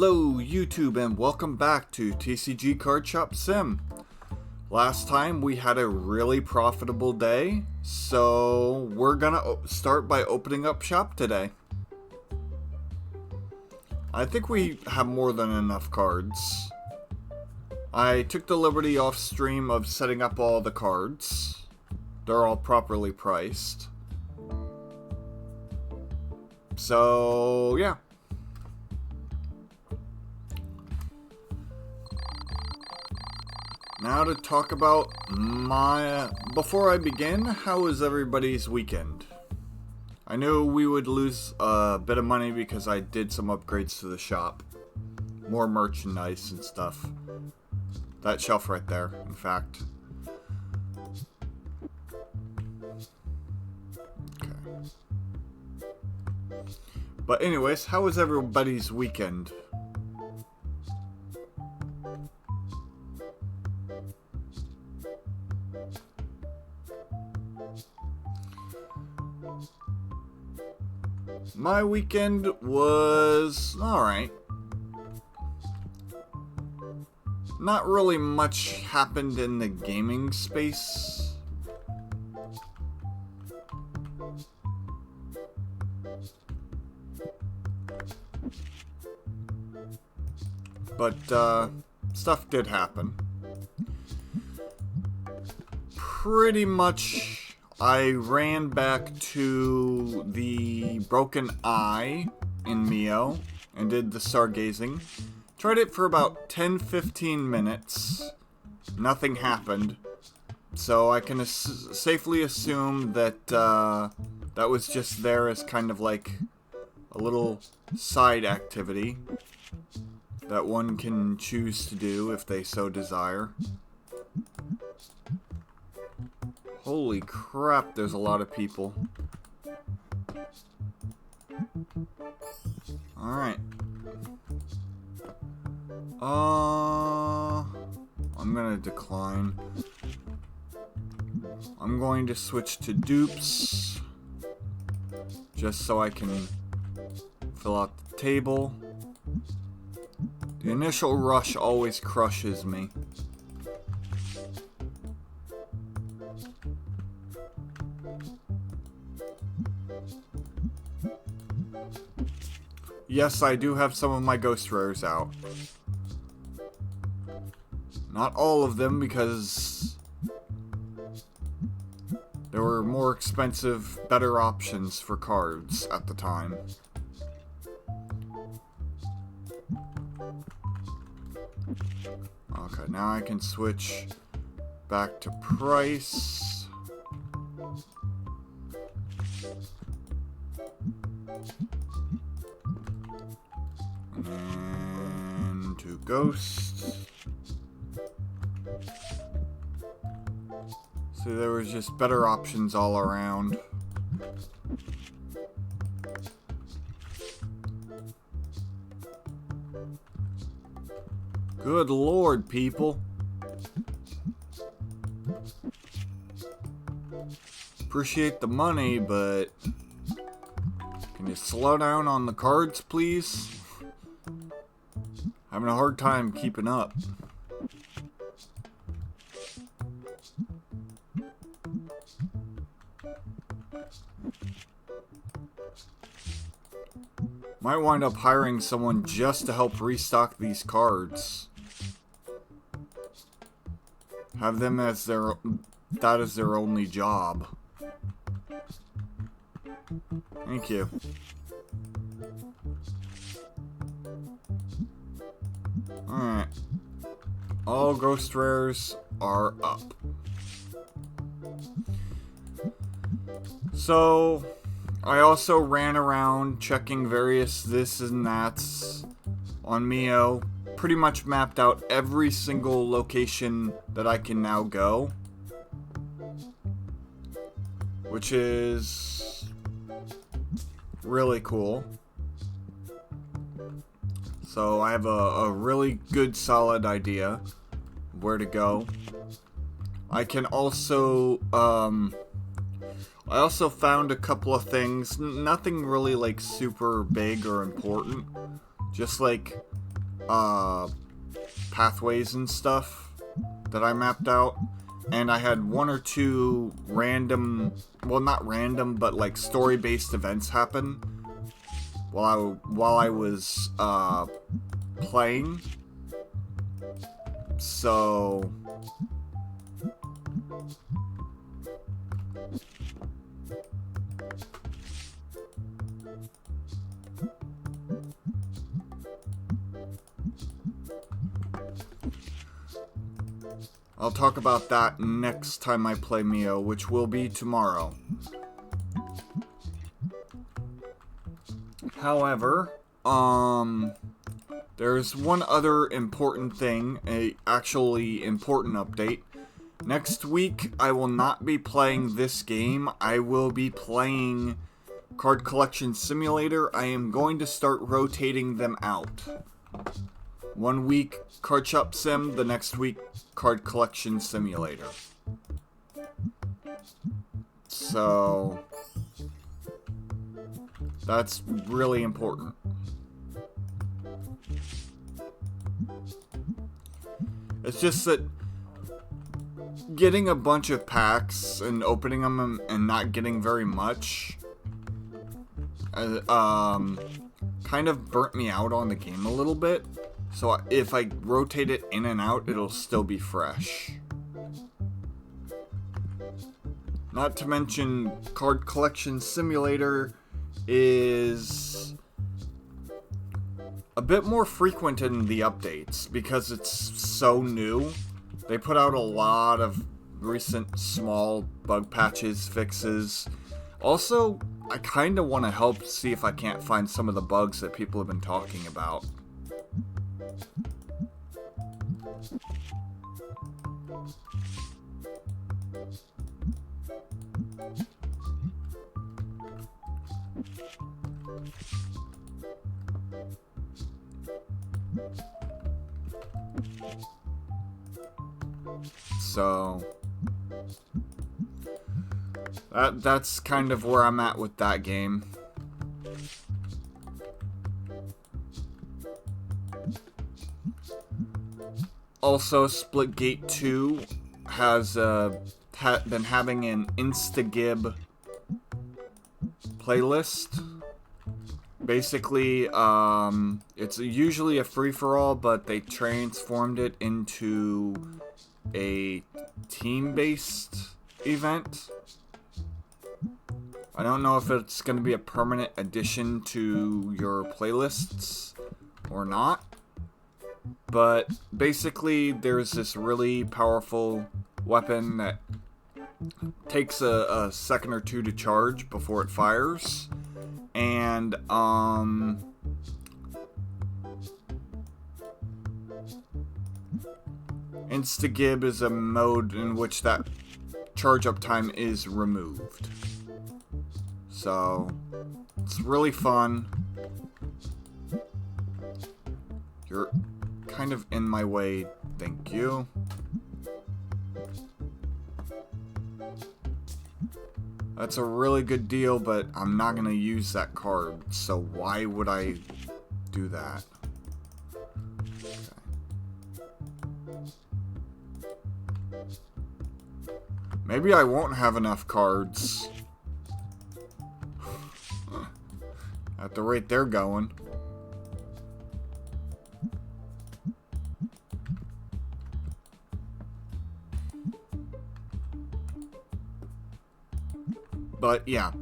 Hello YouTube and welcome back to TCG Cardshop Sim. Last time we had a really profitable day, so we're gonna start by opening up shop today. I think we have more than enough cards. I took the liberty off stream of setting up all the cards. They're all properly priced. So yeah. Now to talk about before I begin, how was everybody's weekend? I knew we would lose a bit of money because I did some upgrades to the shop. More merchandise and stuff. That shelf right there, in fact. Okay. But anyways, how was everybody's weekend? My weekend was alright. Not really much happened in the gaming space. But, stuff did happen. Pretty much I ran back to the Broken Eye in Mio and did the stargazing. Tried it for about 10-15 minutes. Nothing happened. So I can safely assume that that was just there as kind of like a little side activity that one can choose to do if they so desire. Holy crap, there's a lot of people. Alright. I'm gonna decline. I'm going to switch to dupes. Just so I can fill out the table. The initial rush always crushes me. Yes, I do have some of my ghost rares out. Not all of them, because there were more expensive, better options for cards at the time. Okay, now I can switch back to price. And to ghost. So there was just better options all around. Good lord, people. Appreciate the money, but can you slow down on the cards, please? Having a hard time keeping up. Might wind up hiring someone just to help restock these cards. Have them as that is their only job. Thank you. Alright. All ghost rares are up. So, I also ran around checking various this and that's on Mio. Pretty much mapped out every single location that I can now go. Which is really cool. So I have a really good solid idea of where to go. I can also I also found a couple of things, nothing really like super big or important, just like pathways and stuff that I mapped out. And I had one or two random, well, not random, but like story-based events happen while I was playing. So I'll talk about that next time I play Mio, which will be tomorrow. However, there's one other important thing, a actually important update. Next week, I will not be playing this game. I will be playing Card Collection Simulator. I am going to start rotating them out. 1 week Cardshop Sim, the next week Card Collection Simulator. So that's really important. It's just that getting a bunch of packs and opening them and not getting very much kind of burnt me out on the game a little bit. So if I rotate it in and out, it'll still be fresh. Not to mention, Card Collection Simulator is a bit more frequent in the updates because it's so new. They put out a lot of recent small bug patches, fixes. Also, I kind of want to help see if I can't find some of the bugs that people have been talking about. So that's kind of where I'm at with that game. Also, Splitgate 2 has been having an Instagib playlist. Basically, it's usually a free-for-all, but they transformed it into a team-based event. I don't know if it's going to be a permanent addition to your playlists or not. But basically, there's this really powerful weapon that takes a second or two to charge before it fires. And, Instagib is a mode in which that charge up time is removed. So, it's really fun. You're kind of in my way, thank you. That's a really good deal, but I'm not gonna use that card, so why would I do that? Okay. Maybe I won't have enough cards. At the rate they're going. But yeah,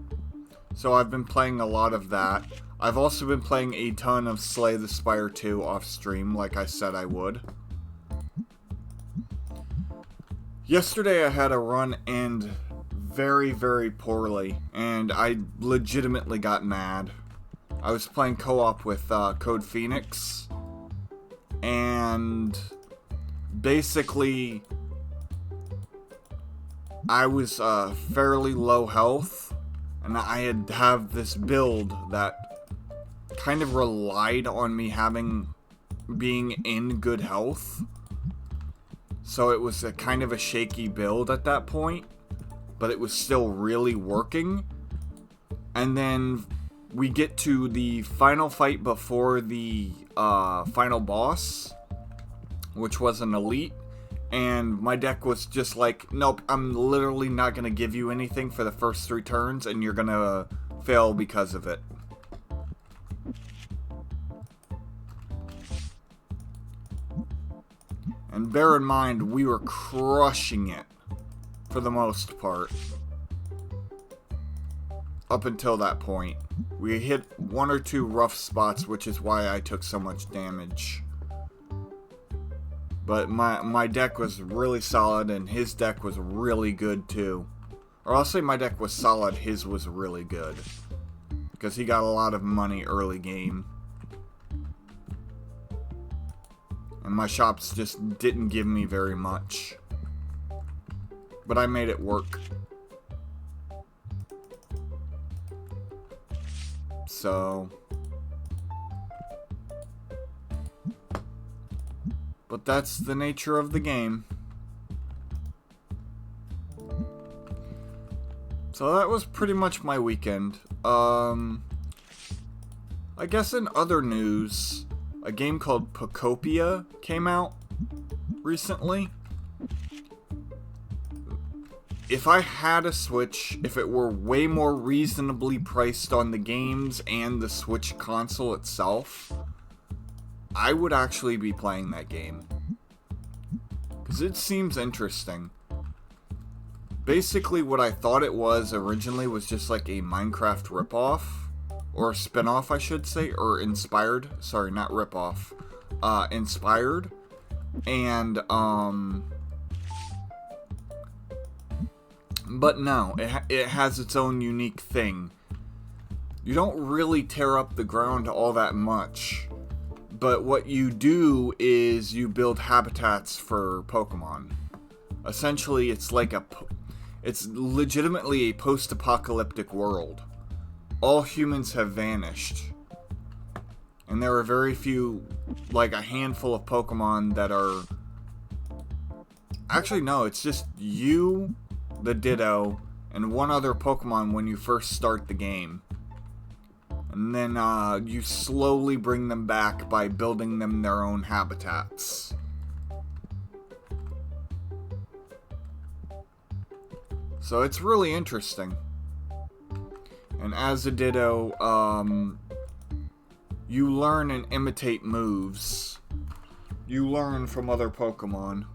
so I've been playing a lot of that. I've also been playing a ton of Slay the Spire 2 off stream, like I said I would. Yesterday I had a run end very, very poorly, and I legitimately got mad. I was playing co-op with Code Phoenix, and basically I was fairly low health, and I had to have this build that kind of relied on me being in good health. So it was a kind of a shaky build at that point, but it was still really working. And then we get to the final fight before the final boss, which was an elite, and my deck was just like, nope, I'm literally not going to give you anything for the first 3 turns, and you're going to fail because of it. And bear in mind, we were crushing it for the most part. Up until that point. We hit 1 or 2 rough spots, which is why I took so much damage. But my deck was really solid, and his deck was really good too. Or I'll say my deck was solid, his was really good. Because he got a lot of money early game. And my shops just didn't give me very much. But I made it work. So... But that's the nature of the game. So that was pretty much my weekend. I guess in other news, a game called Pocopia came out recently. If I had a Switch, if it were way more reasonably priced on the games and the Switch console itself, I would actually be playing that game. Because it seems interesting. Basically what I thought it was originally was just like a Minecraft ripoff. Or spin-off, I should say. Or inspired. Sorry, not ripoff. Inspired. And, but no, it has its own unique thing. You don't really tear up the ground all that much. But what you do is you build habitats for Pokemon. Essentially, it's like it's legitimately a post-apocalyptic world. All humans have vanished. And there are very few, like a handful of Pokemon that are... Actually, no, it's just you, the Ditto, and one other Pokemon when you first start the game. And then you slowly bring them back by building them their own habitats. So it's really interesting. And as a Ditto, you learn and imitate moves. You learn from other Pokemon.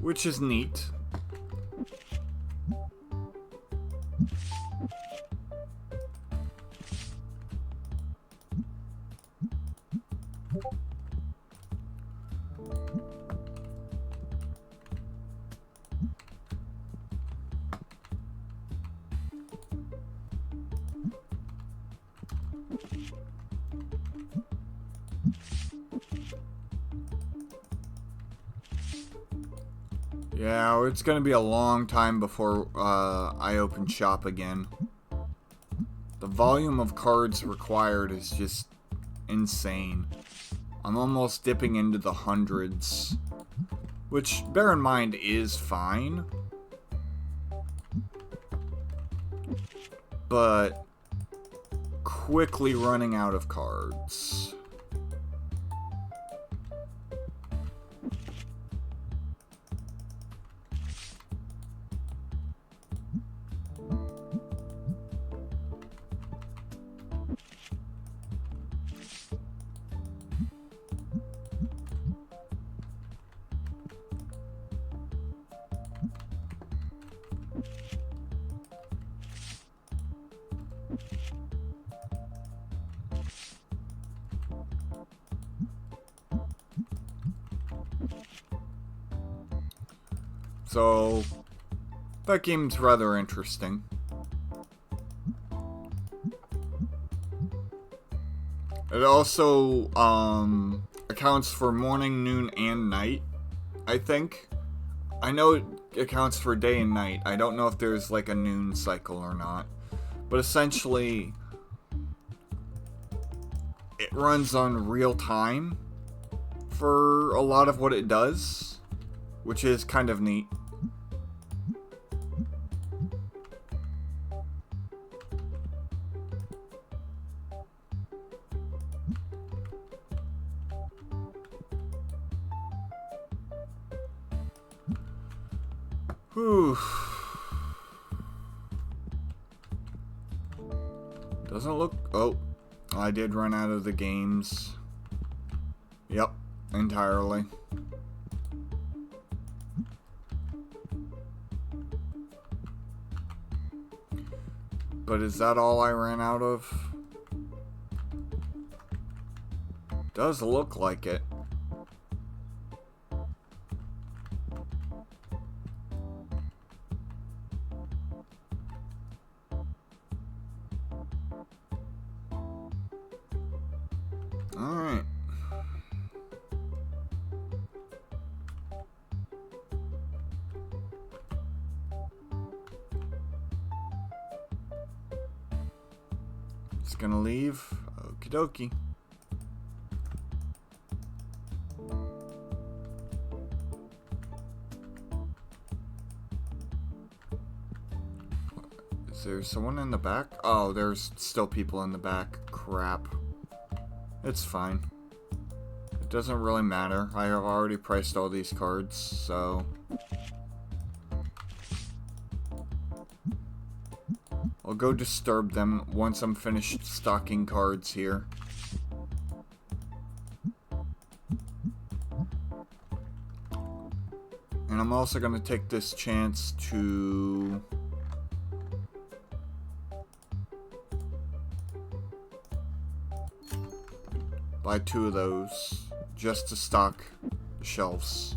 Which is neat. Yeah, it's gonna be a long time before I open shop again. The volume of cards required is just insane. I'm almost dipping into the hundreds. Which, bear in mind, is fine. But quickly running out of cards. So, that game's rather interesting. It also accounts for morning, noon, and night, I think. I know it accounts for day and night. I don't know if there's like a noon cycle or not. But essentially, it runs on real time for a lot of what it does, which is kind of neat. Whew. Doesn't look... Oh, I did run out of the games. Yep, entirely. But is that all I ran out of? Does look like it. Alright. It's gonna leave. Okie dokie. Is there someone in the back? Oh, there's still people in the back. Crap. It's fine. It doesn't really matter. I have already priced all these cards, so... I'll go disturb them once I'm finished stocking cards here. And I'm also going to take this chance to... buy 2 of those just to stock the shelves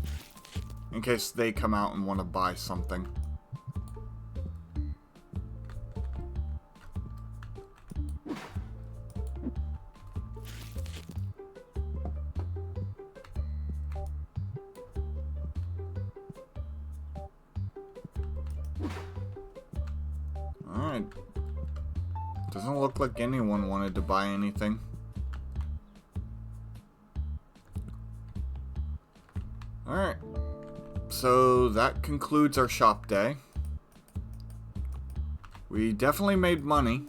in case they come out and want to buy something. Alright. Doesn't look like anyone wanted to buy anything. Alright, so that concludes our shop day. We definitely made money.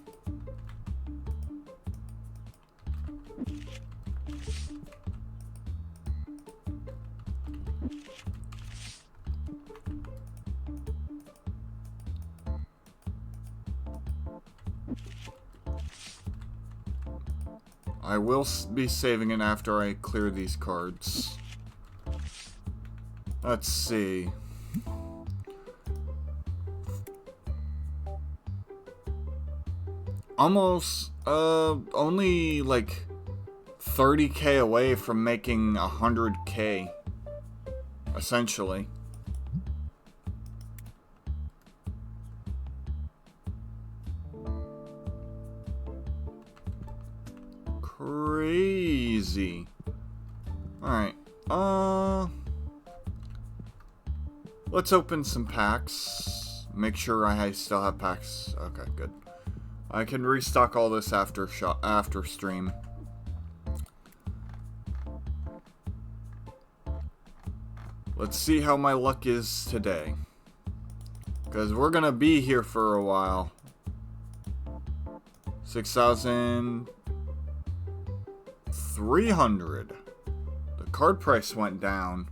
I will be saving it after I clear these cards. Let's see. Almost, only like 30k away from making 100k, essentially. Crazy. Alright, let's open some packs. Make sure I still have packs. Okay, good. I can restock all this after stream. Let's see how my luck is today. Because we're gonna be here for a while. 6,300. The card price went down.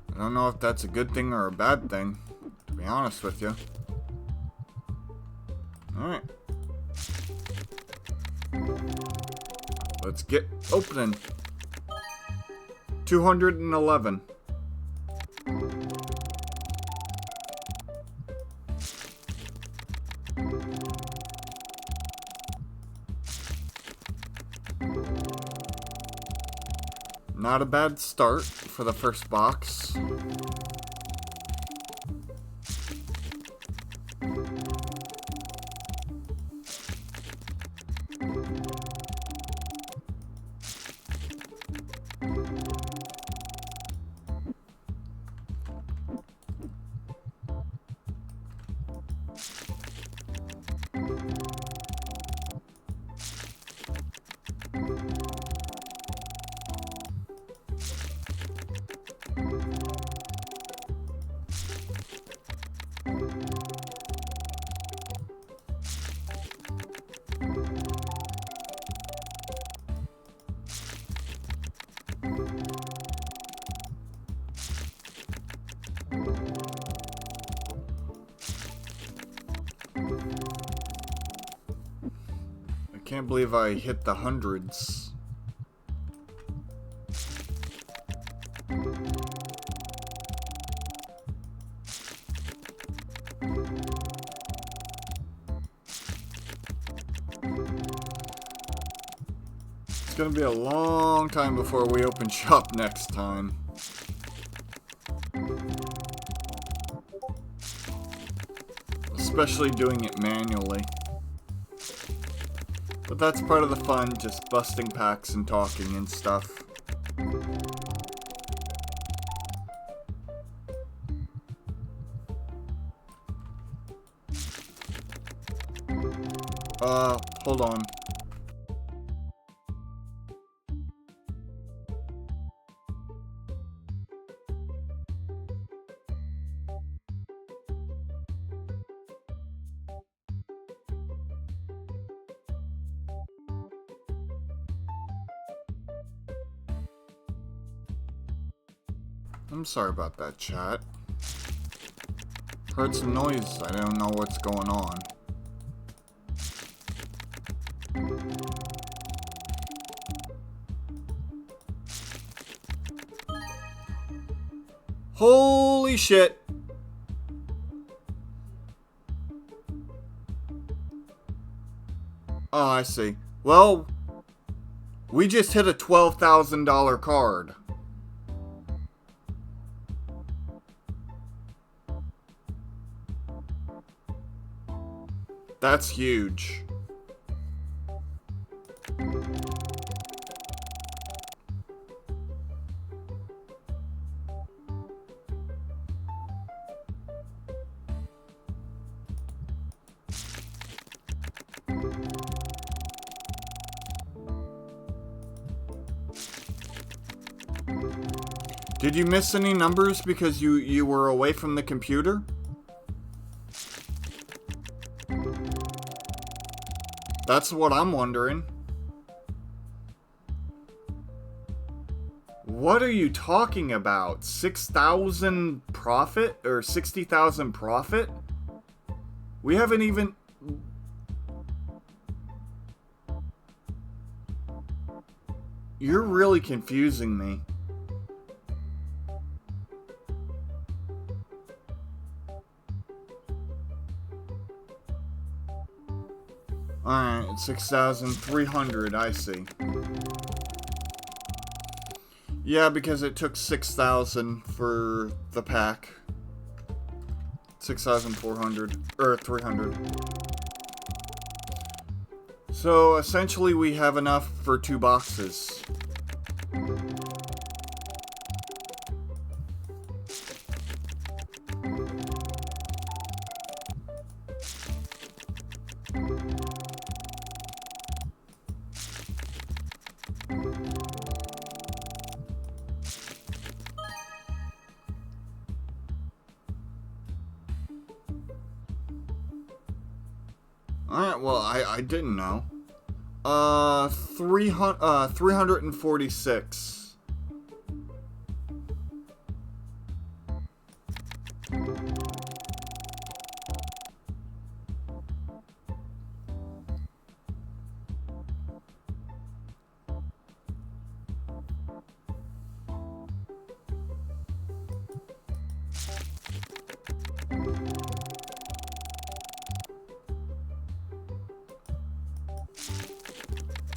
I don't know if that's a good thing or a bad thing, to be honest with you. Alright. Let's get opening. 211. Not a bad start for the first box. Can't believe I hit the hundreds. It's gonna be a long time before we open shop next time. Especially doing it manually. But that's part of the fun, just busting packs and talking and stuff. Hold on. I'm sorry about that, chat. Heard some noise. I don't know what's going on. Holy shit! Oh, I see. Well, we just hit a $12,000 card. That's huge. Did you miss any numbers because you were away from the computer? That's what I'm wondering. What are you talking about? 6,000 profit? Or 60,000 profit? We haven't even... You're really confusing me. Alright, 6,300, I see. Yeah, because it took 6,000 for the pack. 6,400, or 300. So, essentially we have enough for 2 boxes. Alright, well, I didn't know. 346.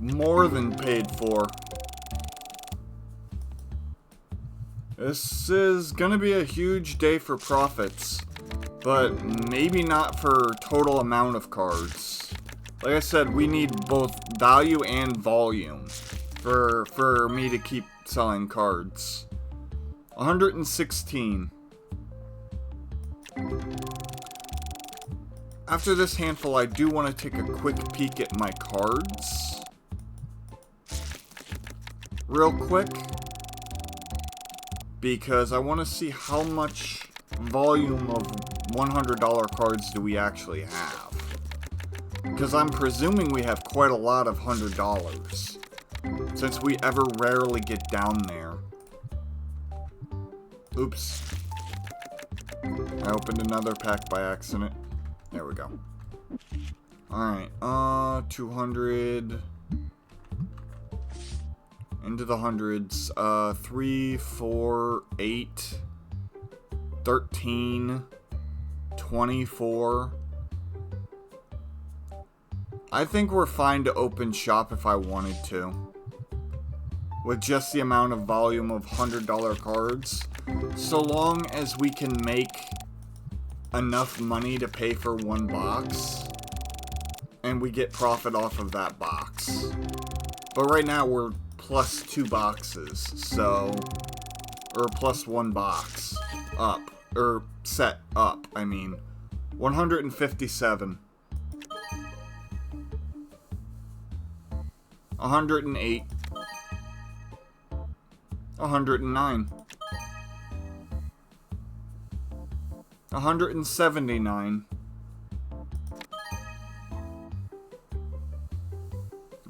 More than paid for. This is gonna be a huge day for profits, but maybe not for total amount of cards. Like I said, we need both value and volume for me to keep selling cards. 116. After this handful, I do want to take a quick peek at my cards. Real quick, because I want to see how much volume of $100 cards do we actually have. Because I'm presuming we have quite a lot of $100, since we ever rarely get down there. Oops. I opened another pack by accident. There we go. Alright, 200. Into the hundreds. 3, 4, 8, 13, 24. I think we're fine to open shop if I wanted to. With just the amount of volume of $100 cards. So long as we can make enough money to pay for one box. And we get profit off of that box. But right now we're plus 2 boxes, so... Or plus 1 box. Up. Or set up, I mean. 157. 108. 109. 179.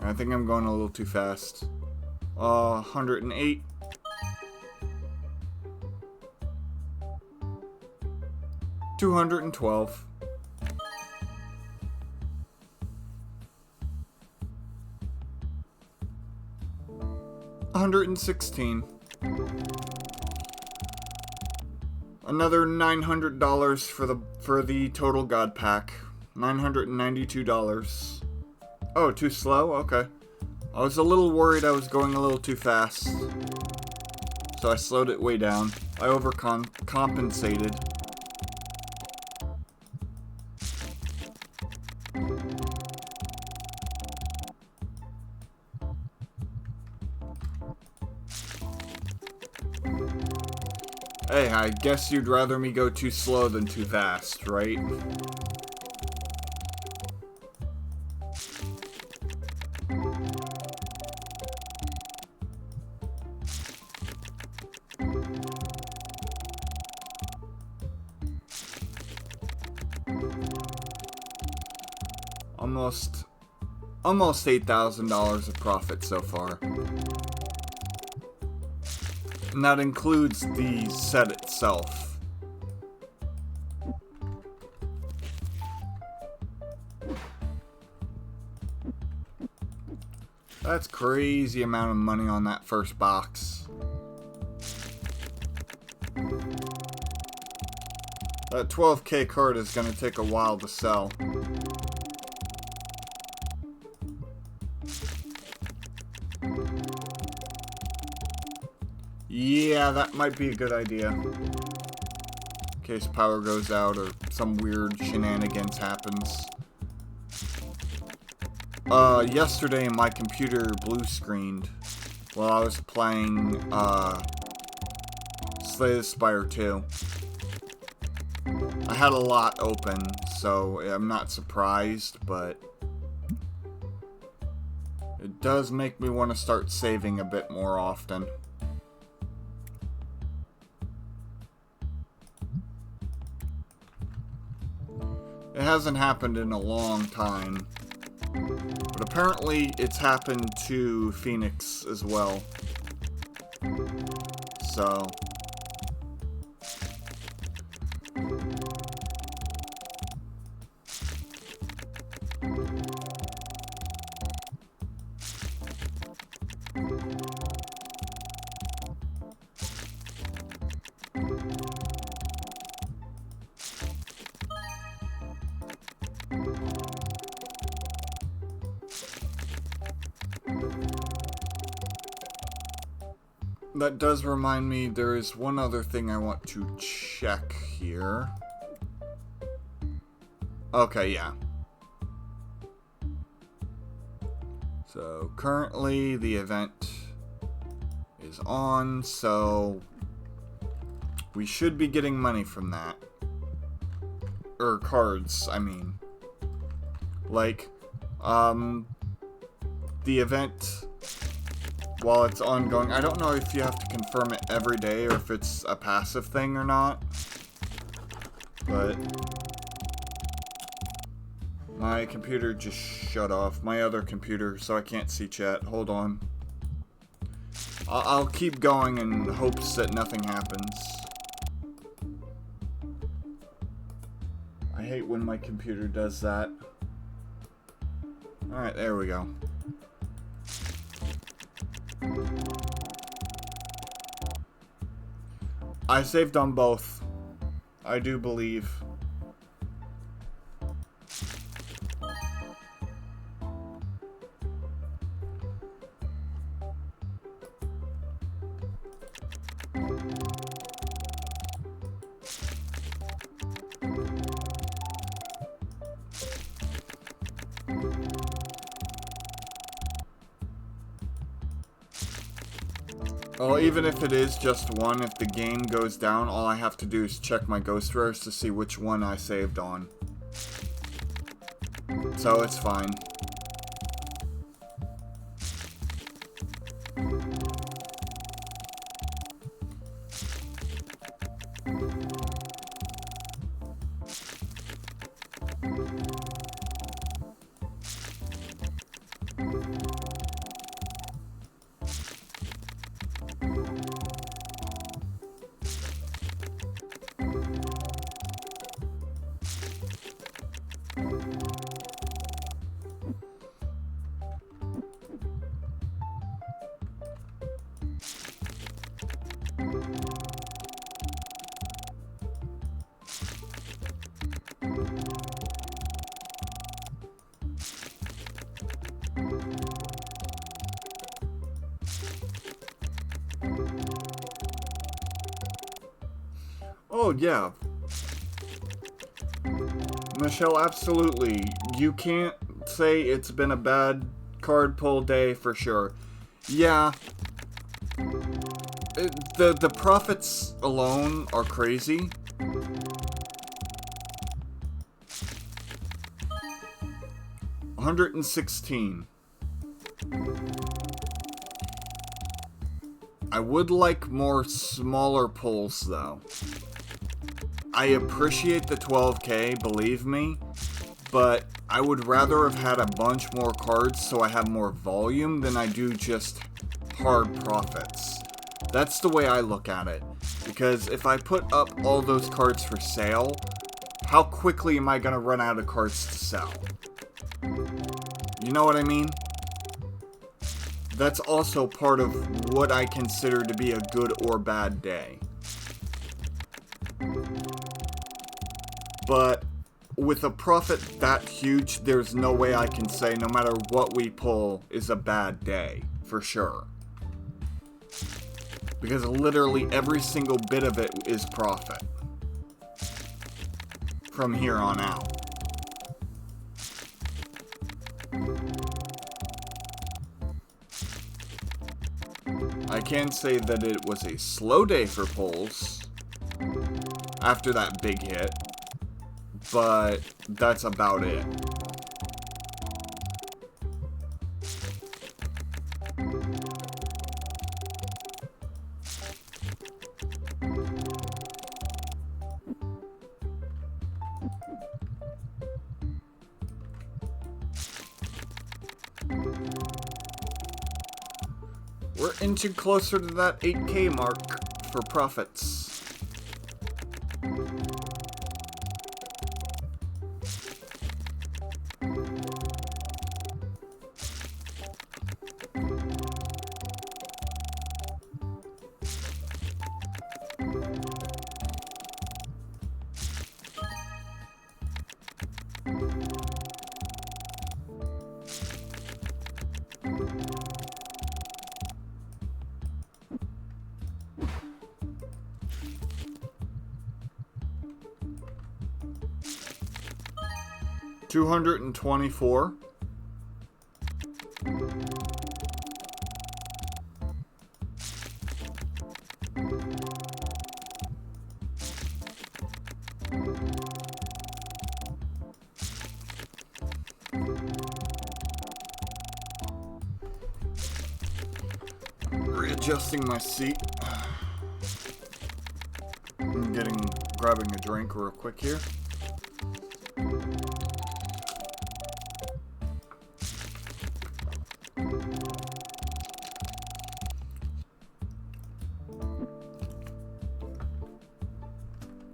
I think I'm going a little too fast. 108. 212. 116. Another $900 for the total God Pack. $992. Oh, too slow? Okay. I was a little worried I was going a little too fast. So I slowed it way down. I overcompensated. Hey, I guess you'd rather me go too slow than too fast, right? Almost $8,000 of profit so far. And that includes the set itself. That's crazy amount of money on that first box. That 12K card is going to take a while to sell. Yeah, that might be a good idea. In case power goes out or some weird shenanigans happens. Yesterday my computer blue screened while I was playing, Slay the Spire 2. I had a lot open, so I'm not surprised, but it does make me want to start saving a bit more often. It hasn't happened in a long time, but apparently it's happened to Phoenix as well. So... That does remind me, there is one other thing I want to check here. Okay, yeah. So, currently the event is on, so we should be getting money from that. Or cards, I mean. Like, the event... while it's ongoing, I don't know if you have to confirm it every day or if it's a passive thing or not. But my computer just shut off. My other computer, so I can't see chat. Hold on. I'll keep going in hopes that nothing happens. I hate when my computer does that. Alright, there we go. I saved on both. I do believe. Well, even if it is just one, if the game goes down, all I have to do is check my ghost rares to see which one I saved on. So it's fine. Oh, yeah. Michelle, absolutely. You can't say it's been a bad card pull day for sure. Yeah. The profits alone are crazy. $116. I would like more smaller pulls though. I appreciate the 12K, believe me, but I would rather have had a bunch more cards so I have more volume than I do just hard profits. That's the way I look at it, because if I put up all those cards for sale, how quickly am I going to run out of cards to sell? You know what I mean? That's also part of what I consider to be a good or bad day. But with a profit that huge, there's no way I can say no matter what we pull is a bad day, for sure. Because literally every single bit of it is profit. From here on out. I can say that it was a slow day for pulls after that big hit. But that's about it. We're inching closer to that 8K mark for profits. $224. Readjusting my seat. I'm grabbing a drink real quick here.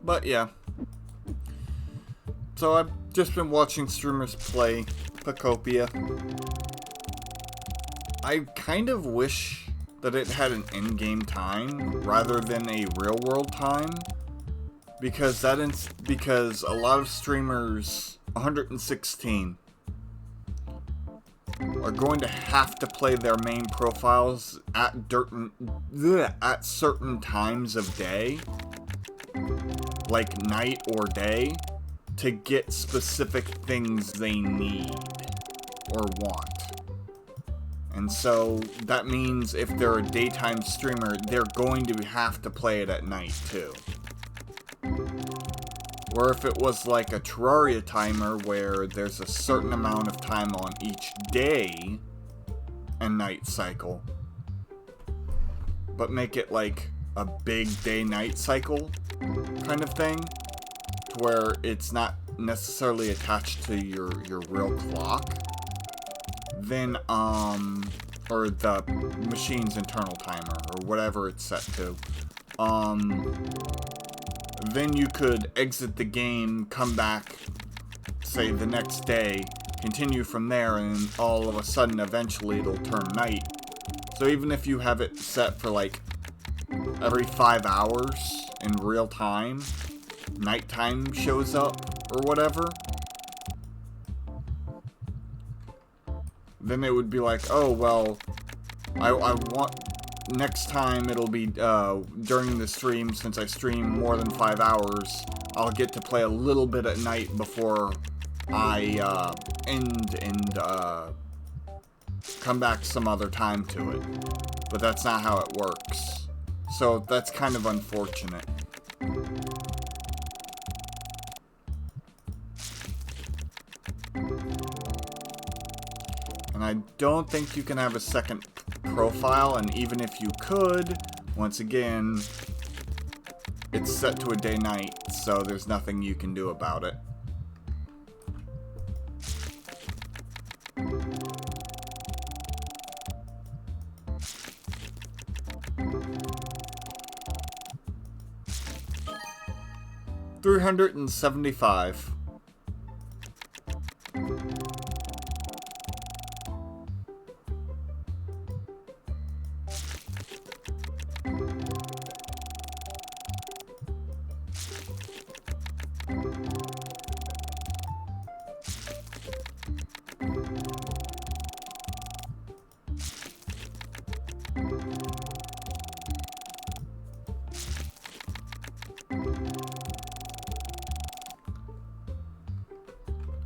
But yeah, So I've just been watching streamers play Pocopia. I kind of wish that it had an in-game time rather than a real-world time, because a lot of streamers, 116, are going to have to play their main profiles at certain times of day, like night or day, to get specific things they need or want. And so that means if they're a daytime streamer, they're going to have to play it at night too. Or if it was like a Terraria timer where there's a certain amount of time on each day and night cycle, but make it like a big day-night cycle kind of thing, to where it's not necessarily attached to your real clock, then, or the machine's internal timer, or whatever it's set to, then you could exit the game, come back, say, the next day, continue from there, and all of a sudden, eventually, it'll turn night. So even if you have it set for, like, every 5 hours in real time, nighttime shows up, or whatever, then it would be like, oh, well, I want... Next time it'll be during the stream, since I stream more than 5 hours, I'll get to play a little bit at night before I end and come back some other time to it. But that's not how it works. So that's kind of unfortunate. And I don't think you can have a second profile, and even if you could, once again, it's set to a day-night, so there's nothing you can do about it. $375.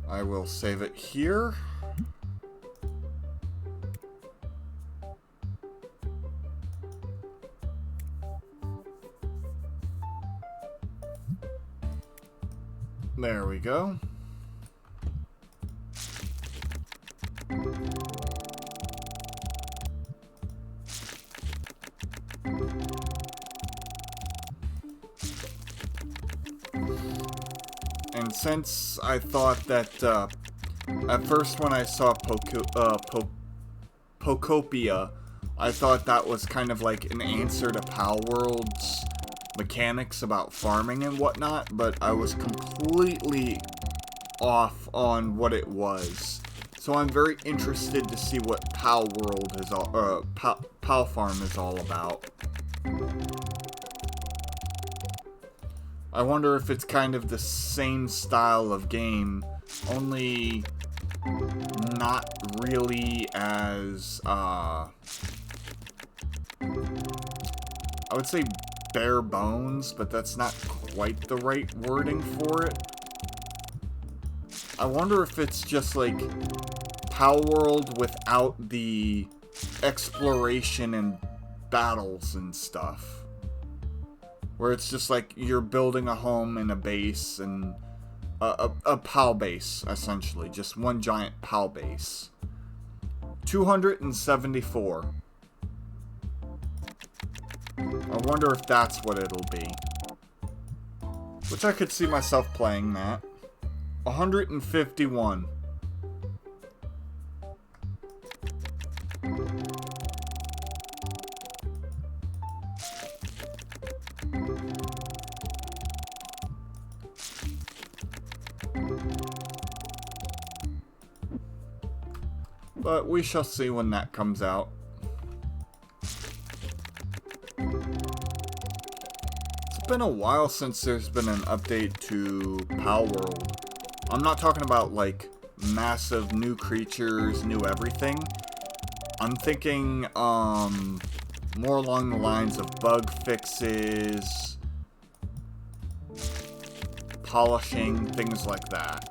I will save it here. There we go. And since I thought that, at first when I saw Pocopia, I thought that was kind of like an answer to Palworld's mechanics about farming and whatnot, but I was completely off on what it was. So I'm very interested to see what Palworld is all, Pal Farm is all about. I wonder if it's kind of the same style of game, only not really as, I would say bare bones, but that's not quite the right wording for it. I wonder if it's just like Palworld without the exploration and battles and stuff. Where it's just like you're building a home and a base and a PAL base, essentially. Just one giant PAL base. 274. I wonder if that's what it'll be. Which I could see myself playing that. 151. But we shall see when that comes out. It's been a while since there's been an update to Pal World. I'm not talking about, like, massive new creatures, new everything. I'm thinking, more along the lines of bug fixes, polishing, things like that.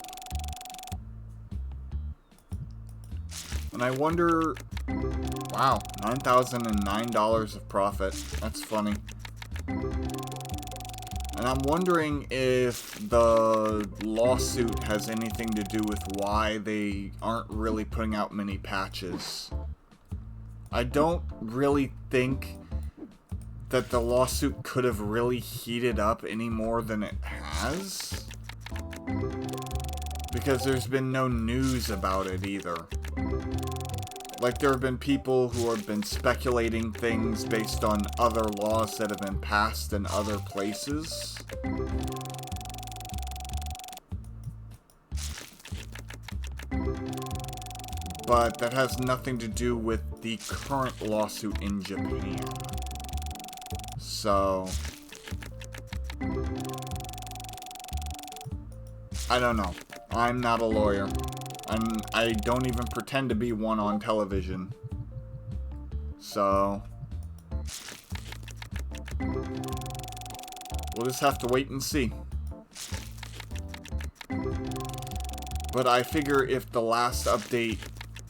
And I wonder, wow, $9,009 of profit. That's funny. And I'm wondering if the lawsuit has anything to do with why they aren't really putting out many patches. I don't really think that the lawsuit could have really heated up any more than it has. Because there's been no news about it either. Like, there have been people who have been speculating things based on other laws that have been passed in other places. But that has nothing to do with the current lawsuit in Japan. So, I don't know. I'm not a lawyer. I don't even pretend to be one on television. So, we'll just have to wait and see. But I figure if the last update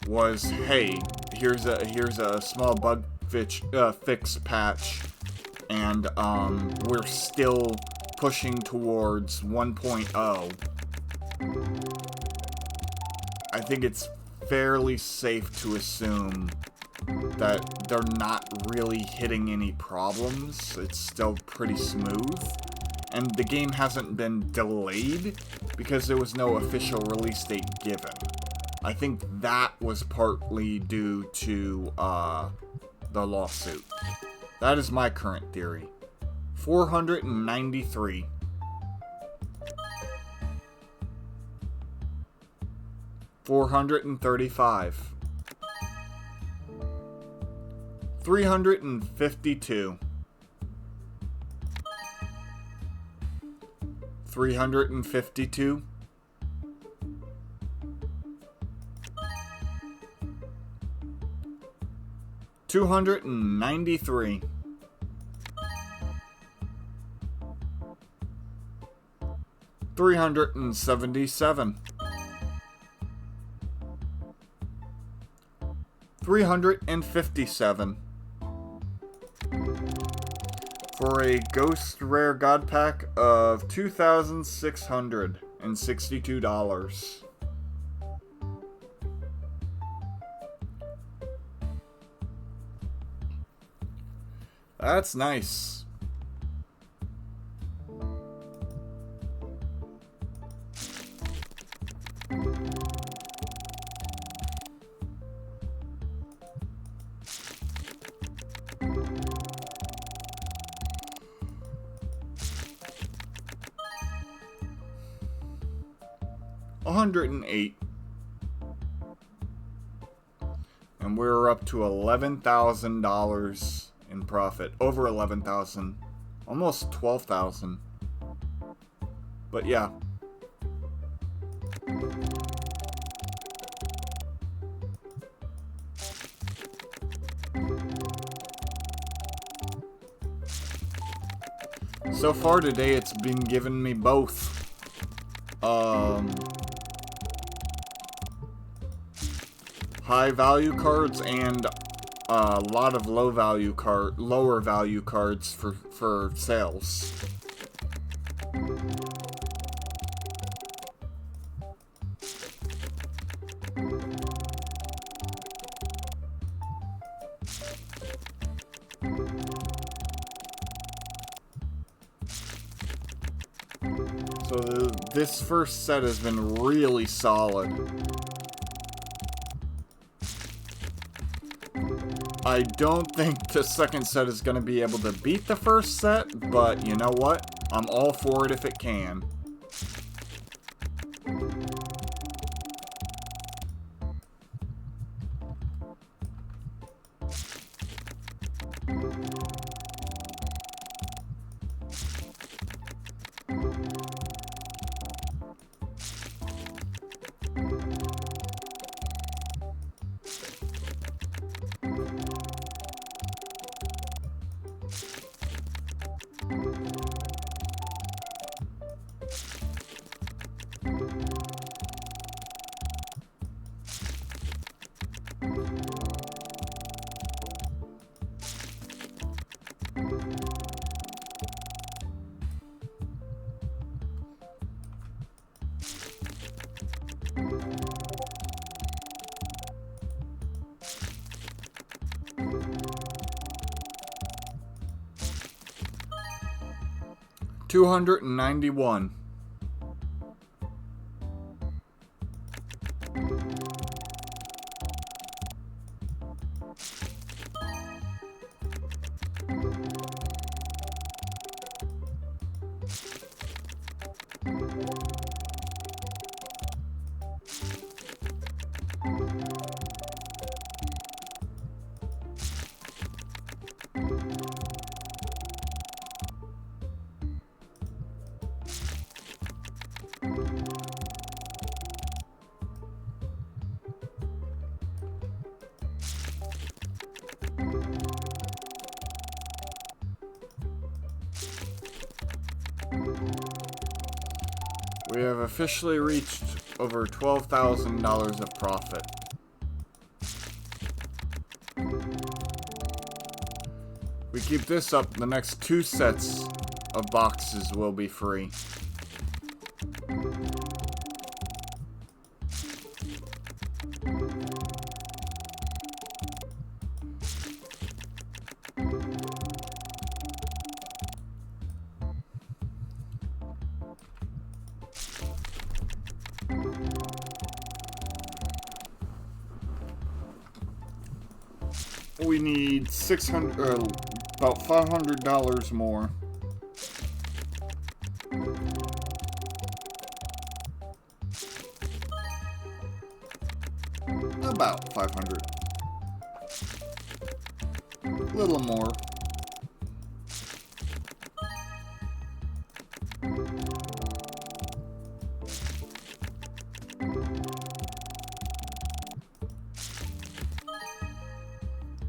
was, hey, here's a small bug fix patch, and we're still pushing towards 1.0. I think it's fairly safe to assume that they're not really hitting any problems. It's still pretty smooth. And the game hasn't been delayed because there was no official release date given. I think that was partly due to the lawsuit. That is my current theory. 493. $435. 352. 352. 293. 377. 357. For a Ghost Rare God Pack of $2,662. That's nice. $108. And we're up to $11,000 in profit. Over $11,000. Almost $12,000. But yeah. So far today it's been giving me both. High value cards and a lot of lower value cards for sales. So this first set has been really solid. I don't think the second set is going to be able to beat the first set, but you know what? I'm all for it if it can. 291. We have officially reached over $12,000 of profit. We keep this up, the next 2 sets of boxes will be free. We need about $500 more. About 500. A little more.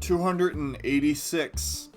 $286.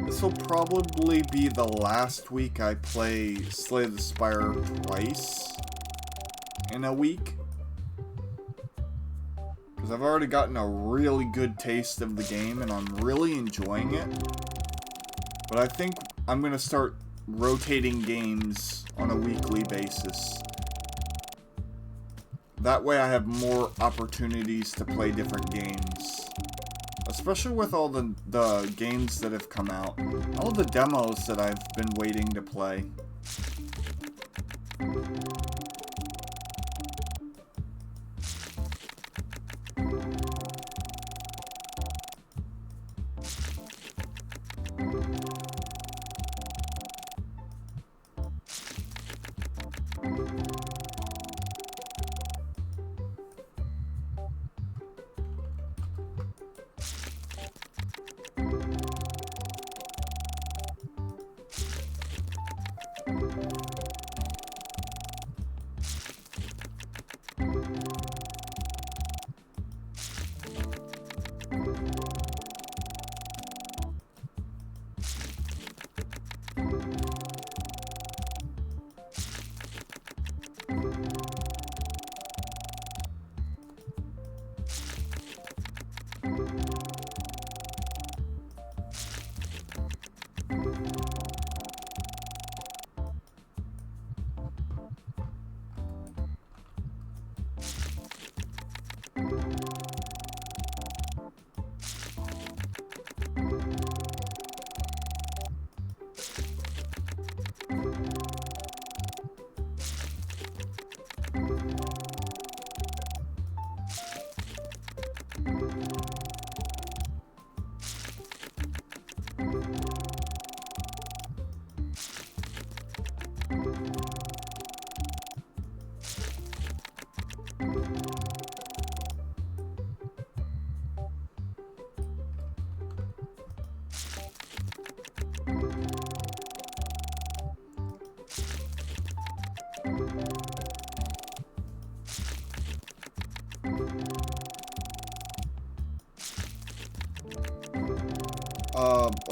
This will probably be the last week I play Slay the Spire twice in a week. Because I've already gotten a really good taste of the game and I'm really enjoying it. But I think I'm going to start rotating games on a weekly basis. That way I have more opportunities to play different games. Especially with all the games that have come out. All the demos that I've been waiting to play.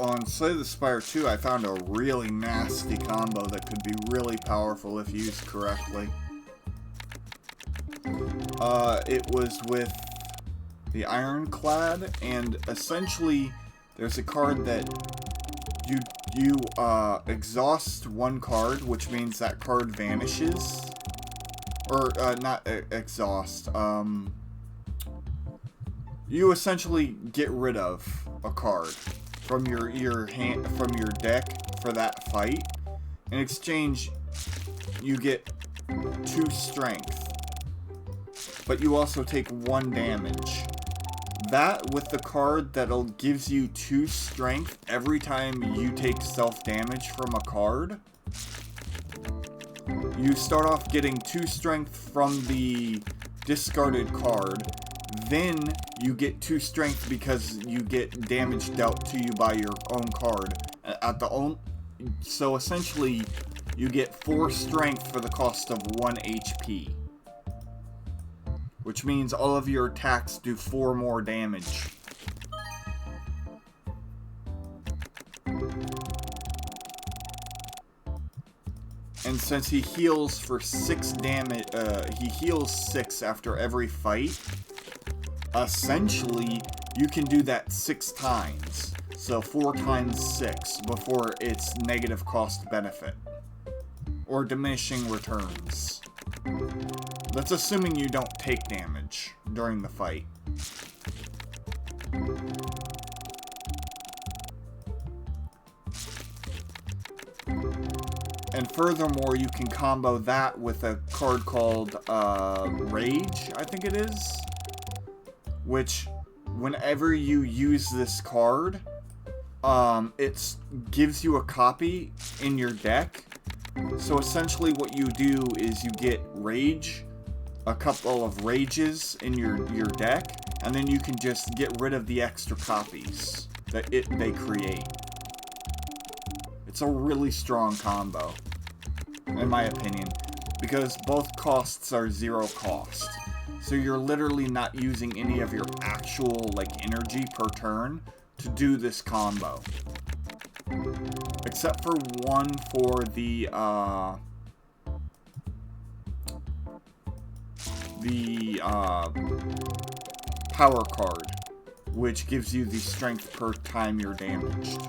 on Slay the Spire 2, I found a really nasty combo that could be really powerful if used correctly. It was with the Ironclad, and essentially there's a card that you exhaust one card, which means that card vanishes. Or, not exhaust, you essentially get rid of a card from your deck for that fight. In exchange, you get 2 strength, but you also take 1 damage. That with the card that'll gives you 2 strength every time you take self damage from a card. You start off getting 2 strength from the discarded card, then you get 2 strength because you get damage dealt to you by your own card. So essentially, you get 4 strength for the cost of 1 HP. Which means all of your attacks do 4 more damage. And since he heals for 6 damage, he heals 6 after every fight, essentially, you can do that 6 times. So 4 times 6 before it's negative cost benefit. Or diminishing returns. That's assuming you don't take damage during the fight. And furthermore, you can combo that with a card called Rage, I think it is. Which, whenever you use this card, it gives you a copy in your deck. So essentially what you do is you get Rage, a couple of Rages in your deck, and then you can just get rid of the extra copies that they create. It's a really strong combo, in my opinion, because both costs are 0 cost. So you're literally not using any of your actual, energy per turn to do this combo. Except for one for the power card, which gives you the strength per time you're damaged.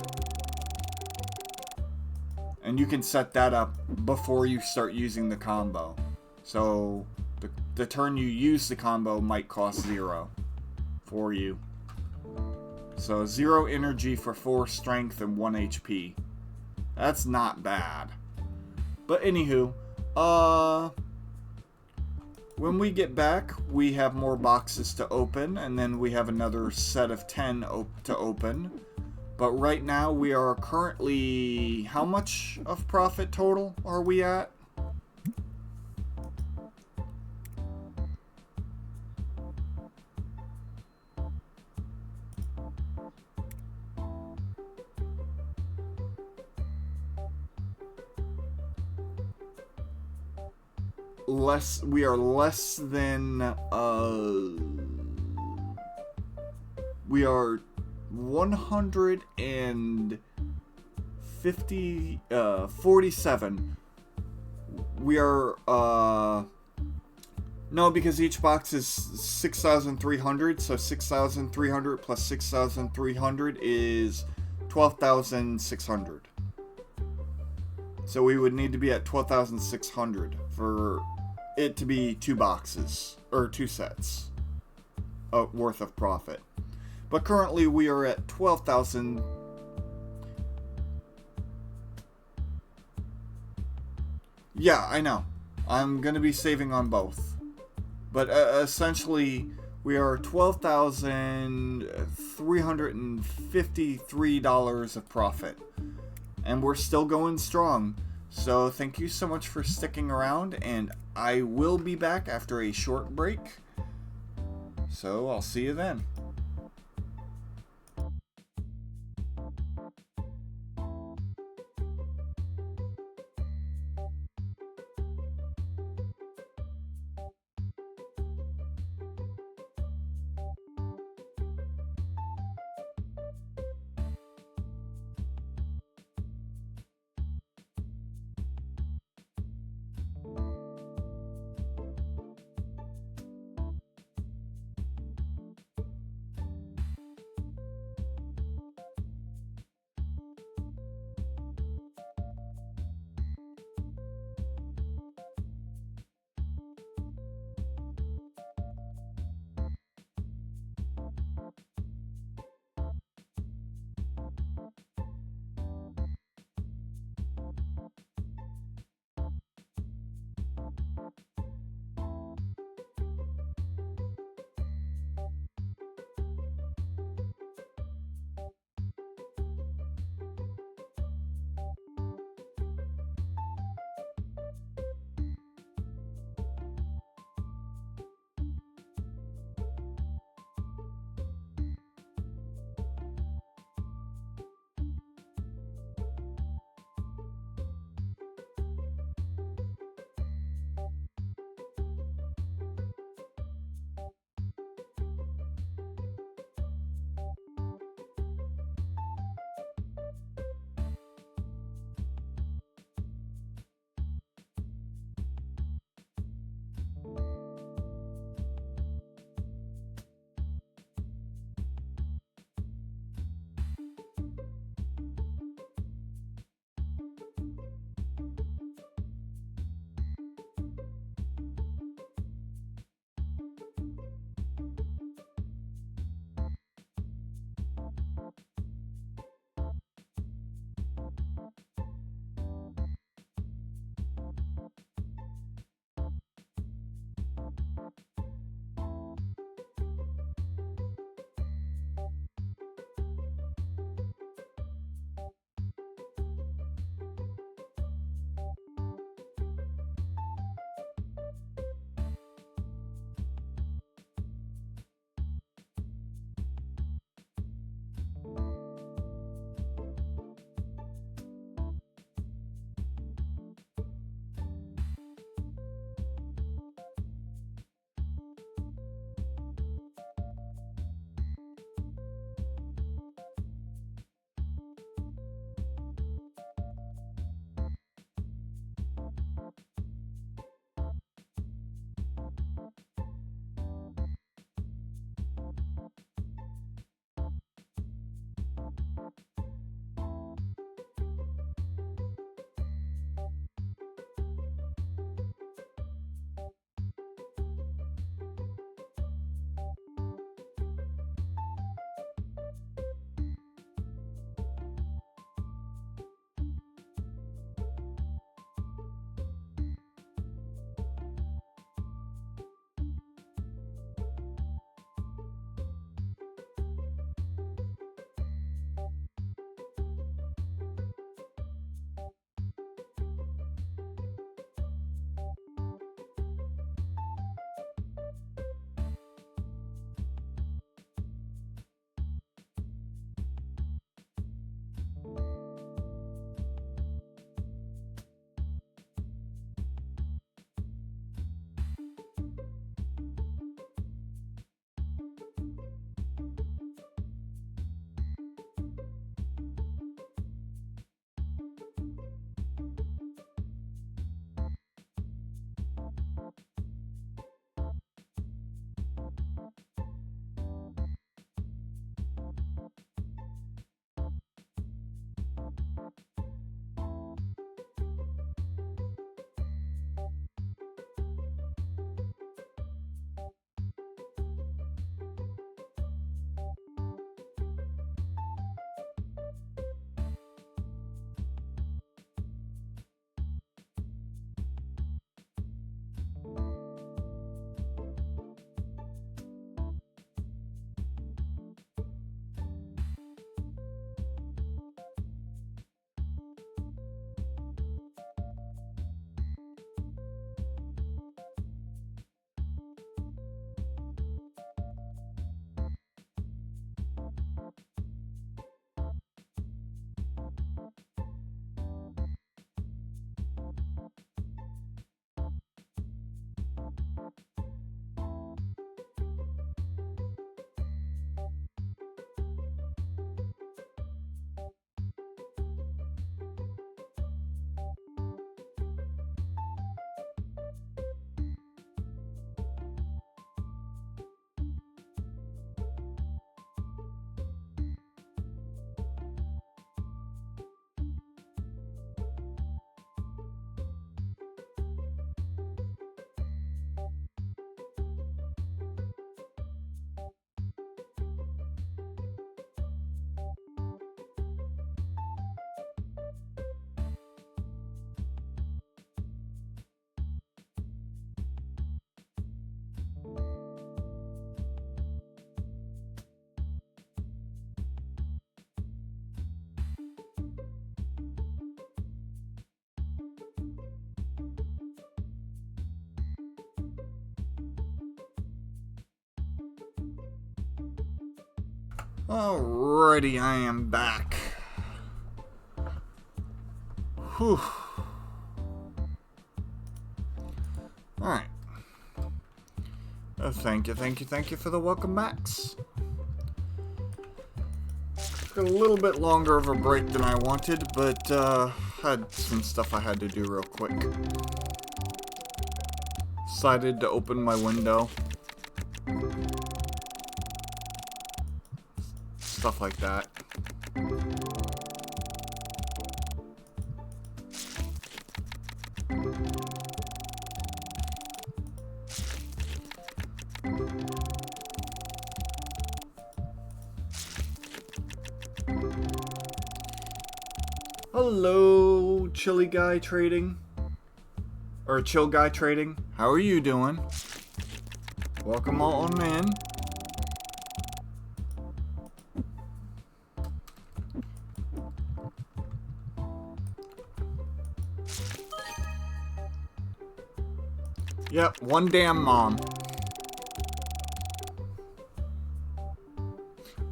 And you can set that up before you start using the combo. So the turn you use the combo might cost 0 for you. So 0 energy for 4 strength and 1 HP. That's not bad. But anywho, when we get back, we have more boxes to open, and then we have another set of 10 to open. But right now, we are currently... How much of profit total are we at? We are less than, we are 47. We are, no, because each box is 6,300, so 6,300 plus 6,300 is 12,600. So we would need to be at 12,600 for it to be 2 boxes, or 2 sets worth of profit. But currently we are at 12,000. Yeah, I know. I'm going to be saving on both. But essentially, we are $12,353 of profit. And we're still going strong. So thank you so much for sticking around, and I will be back after a short break. So I'll see you then. Alrighty, I am back. Whew. Alright. Thank you for the welcome backs. Got a little bit longer of a break than I wanted, but had some stuff I had to do real quick. Decided to open my window. Stuff like that. Hello, Chili Guy Trading. Or Chill Guy Trading. How are you doing? Welcome on in. Yep, one damn mom.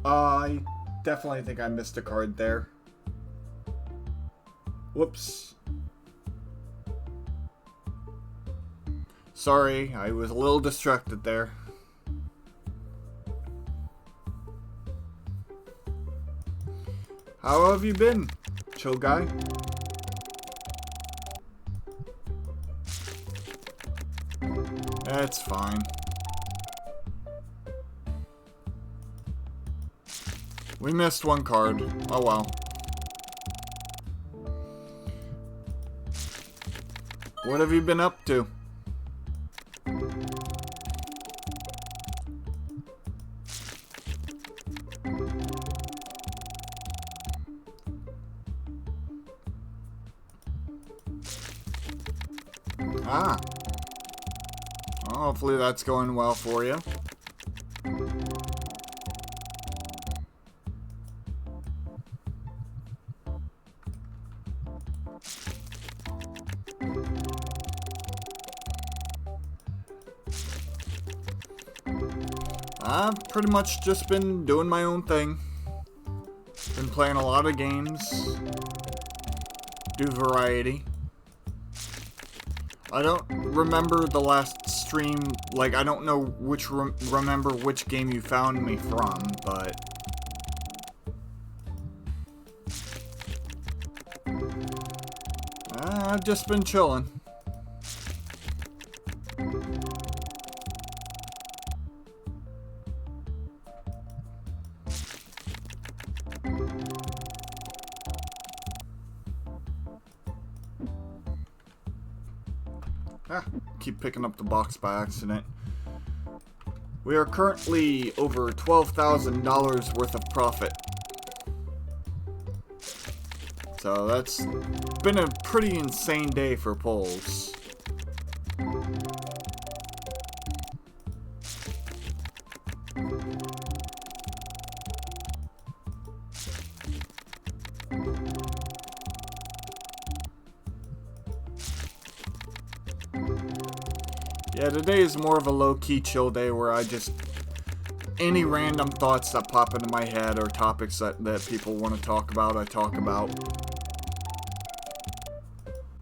I definitely think I missed a card there. Whoops. Sorry, I was a little distracted there. How have you been, Chill Guy? That's fine. We missed one card. Oh well. What have you been up to? Ah. Well, hopefully that's going well for you. I've pretty much just been doing my own thing. Been playing a lot of games. Do variety. I don't remember the last stream, like I don't know which remember which game you found me from, but I've just been chilling. Keep picking up the box by accident. We are currently over $12,000 worth of profit. So that's been a pretty insane day for polls. Yeah, today is more of a low-key chill day where I just... any random thoughts that pop into my head or topics that people want to talk about, I talk about.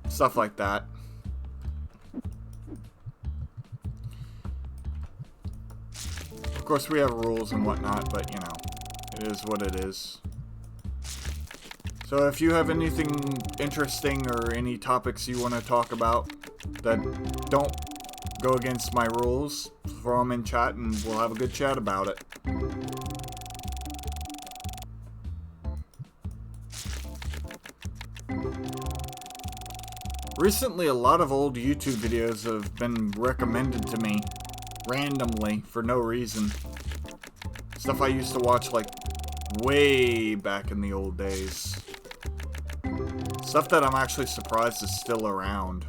Stuff like that. Of course, we have rules and whatnot, but, you know, it is what it is. So if you have anything interesting or any topics you want to talk about that don't go against my rules, throw them in chat and we'll have a good chat about it. Recently, a lot of old YouTube videos have been recommended to me randomly for no reason. Stuff I used to watch like way back in the old days. Stuff that I'm actually surprised is still around.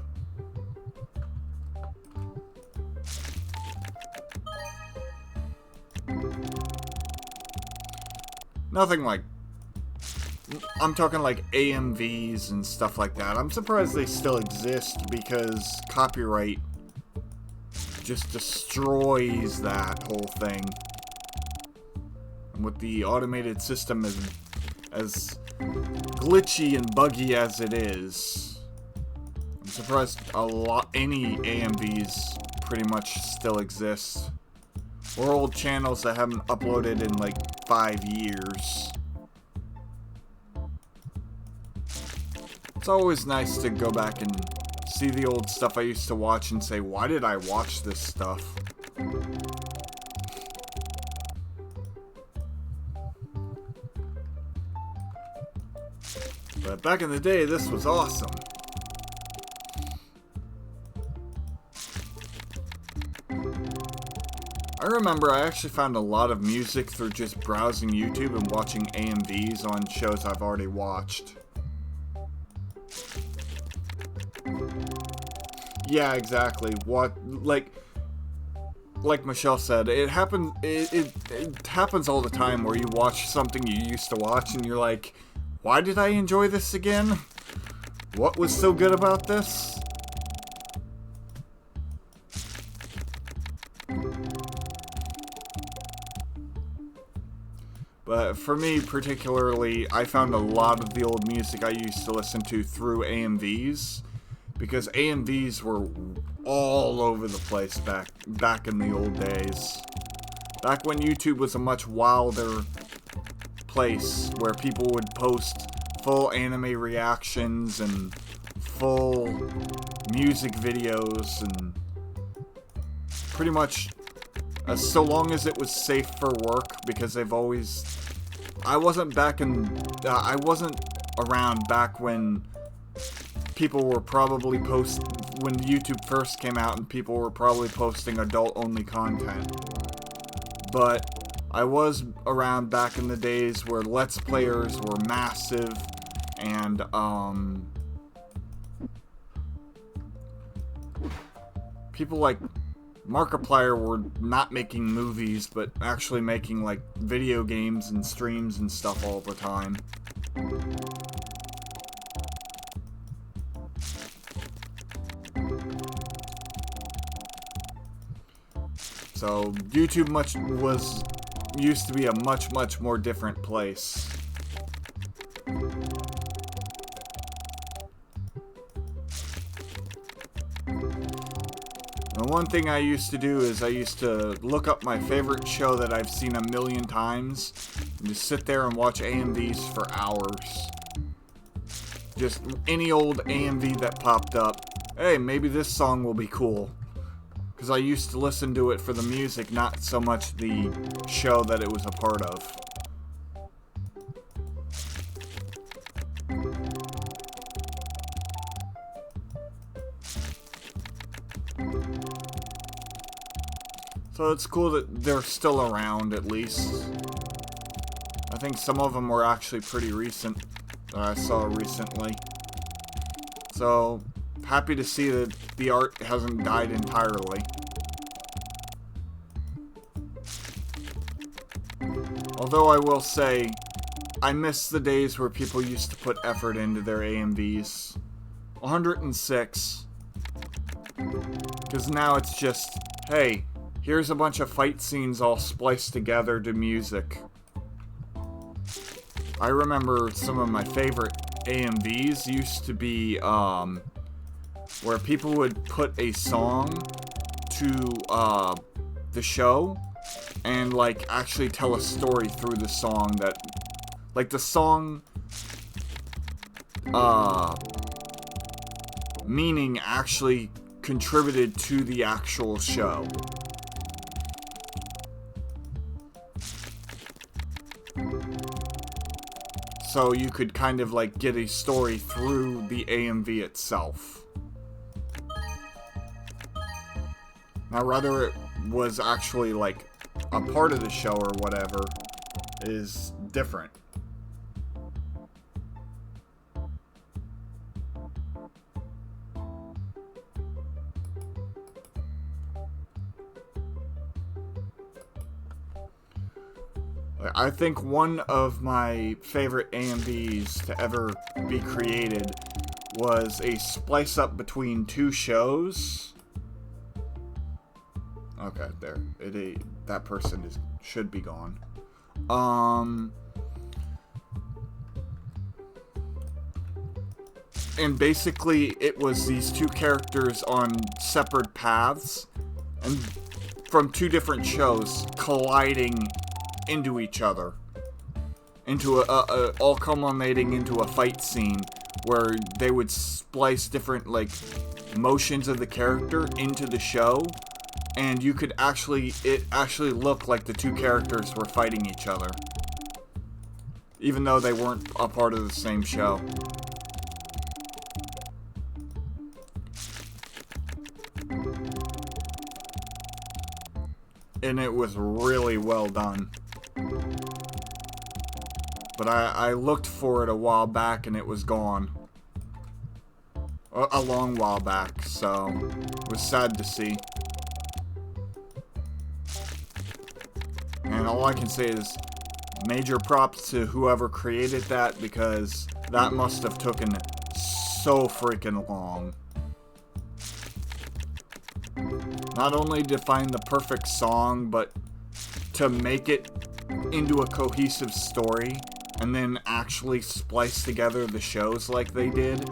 Nothing like... I'm talking like AMVs and stuff like that. I'm surprised they still exist because copyright just destroys that whole thing. And with the automated system as glitchy and buggy as it is, I'm surprised any AMVs pretty much still exist. Or old channels that haven't uploaded in like 5 years. It's always nice to go back and see the old stuff I used to watch and say, why did I watch this stuff? But back in the day, this was awesome. I remember I actually found a lot of music through just browsing YouTube and watching AMVs on shows I've already watched. Yeah, exactly. Like Michelle said, it happens all the time where you watch something you used to watch and you're like, why did I enjoy this again? What was so good about this? But for me particularly, I found a lot of the old music I used to listen to through AMVs, because AMVs were all over the place back in the old days. Back when YouTube was a much wilder place where people would post full anime reactions and full music videos and pretty much so long as it was safe for work, because I wasn't around back when people were probably when YouTube first came out and people were probably posting adult-only content. But I was around back in the days where Let's Players were massive, and people like Markiplier were not making movies, but actually making like video games and streams and stuff all the time. So YouTube used to be a much more different place. And one thing I used to do is I used to look up my favorite show that I've seen a million times and just sit there and watch AMVs for hours. Just any old AMV that popped up. Hey, maybe this song will be cool. Because I used to listen to it for the music, not so much the show that it was a part of. So it's cool that they're still around, at least. I think some of them were actually pretty recent, that I saw recently. So, happy to see that the art hasn't died entirely. Although I will say, I miss the days where people used to put effort into their AMVs. 106. Because now it's just, hey, here's a bunch of fight scenes all spliced together to music. I remember some of my favorite AMVs used to be, where people would put a song to, the show, and, like, actually tell a story through the song that, like, the song, meaning actually contributed to the actual show. So you could kind of like get a story through the AMV itself. Now whether it was actually like a part of the show or whatever is different. I think one of my favorite AMVs to ever be created was a splice up between two shows. Okay, there. That person should be gone. And basically, it was these two characters on separate paths, and from two different shows, colliding into each other. Into all culminating into a fight scene, where they would splice different, like, motions of the character into the show, and you could it actually looked like the two characters were fighting each other. Even though they weren't a part of the same show. And it was really well done. But I looked for it a while back and it was gone. A long while back, so it was sad to see. And all I can say is major props to whoever created that, because that must have taken so freaking long. Not only to find the perfect song, but to make it into a cohesive story, and then actually splice together the shows like they did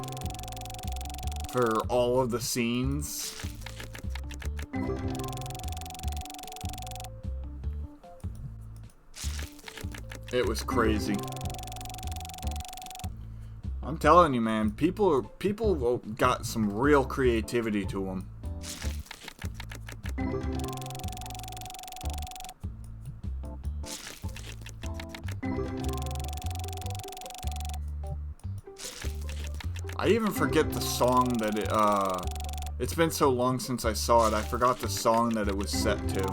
for all of the scenes. It was crazy. I'm telling you, man, people got some real creativity to them. I even forget the song that it's been so long since I saw it, I forgot the song that it was set to.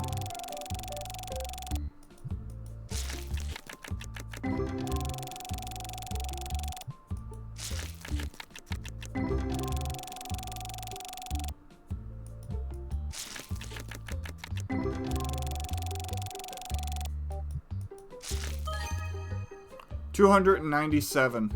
$297.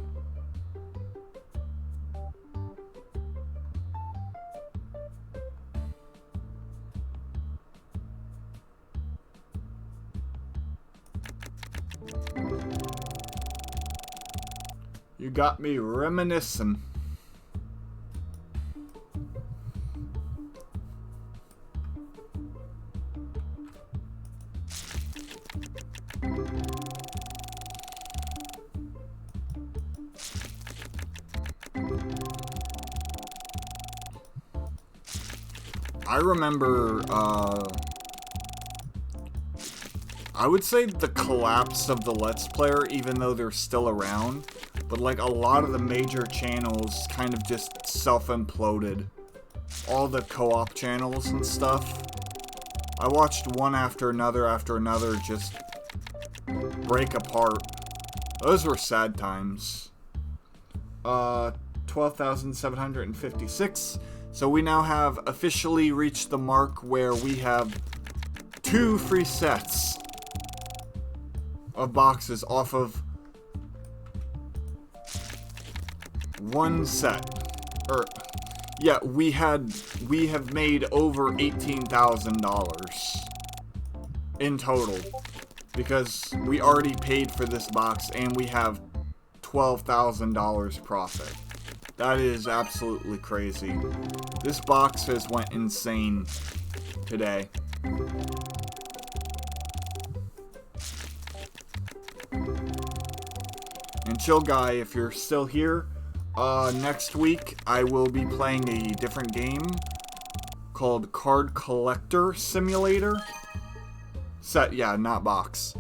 You got me reminiscing. I remember, I would say the collapse of the Let's Player, even though they're still around. But like a lot of the major channels kind of just self-imploded. All the co-op channels and stuff. I watched one after another just break apart. Those were sad times. 12,756. So we now have officially reached the mark where we have 2 free sets of boxes off of one set. Yeah, we have made over $18,000 in total, because we already paid for this box and we have $12,000 profit. That is absolutely crazy. This box has went insane today. And Chill Guy, if you're still here, next week I will be playing a different game called Card Collector Simulator. Set, yeah, not box.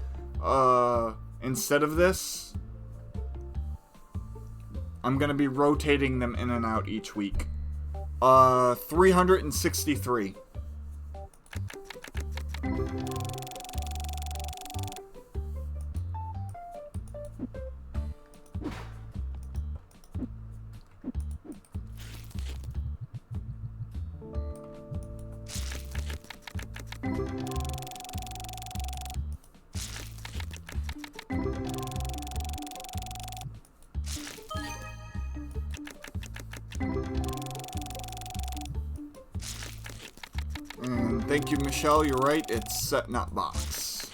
Instead of this, I'm gonna be rotating them in and out each week. 363. And thank you, Michelle. You're right. It's set, not box.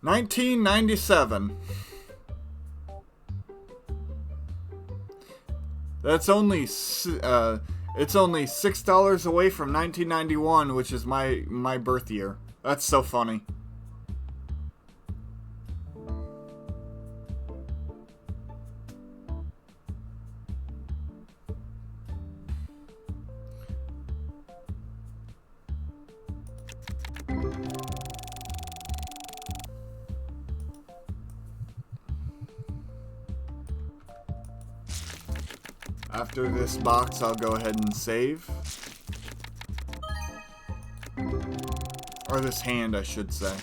1997. That's only it's only $6 away from 1991, which is my birth year. That's so funny. After this box, I'll go ahead and save. Or this hand, I should say.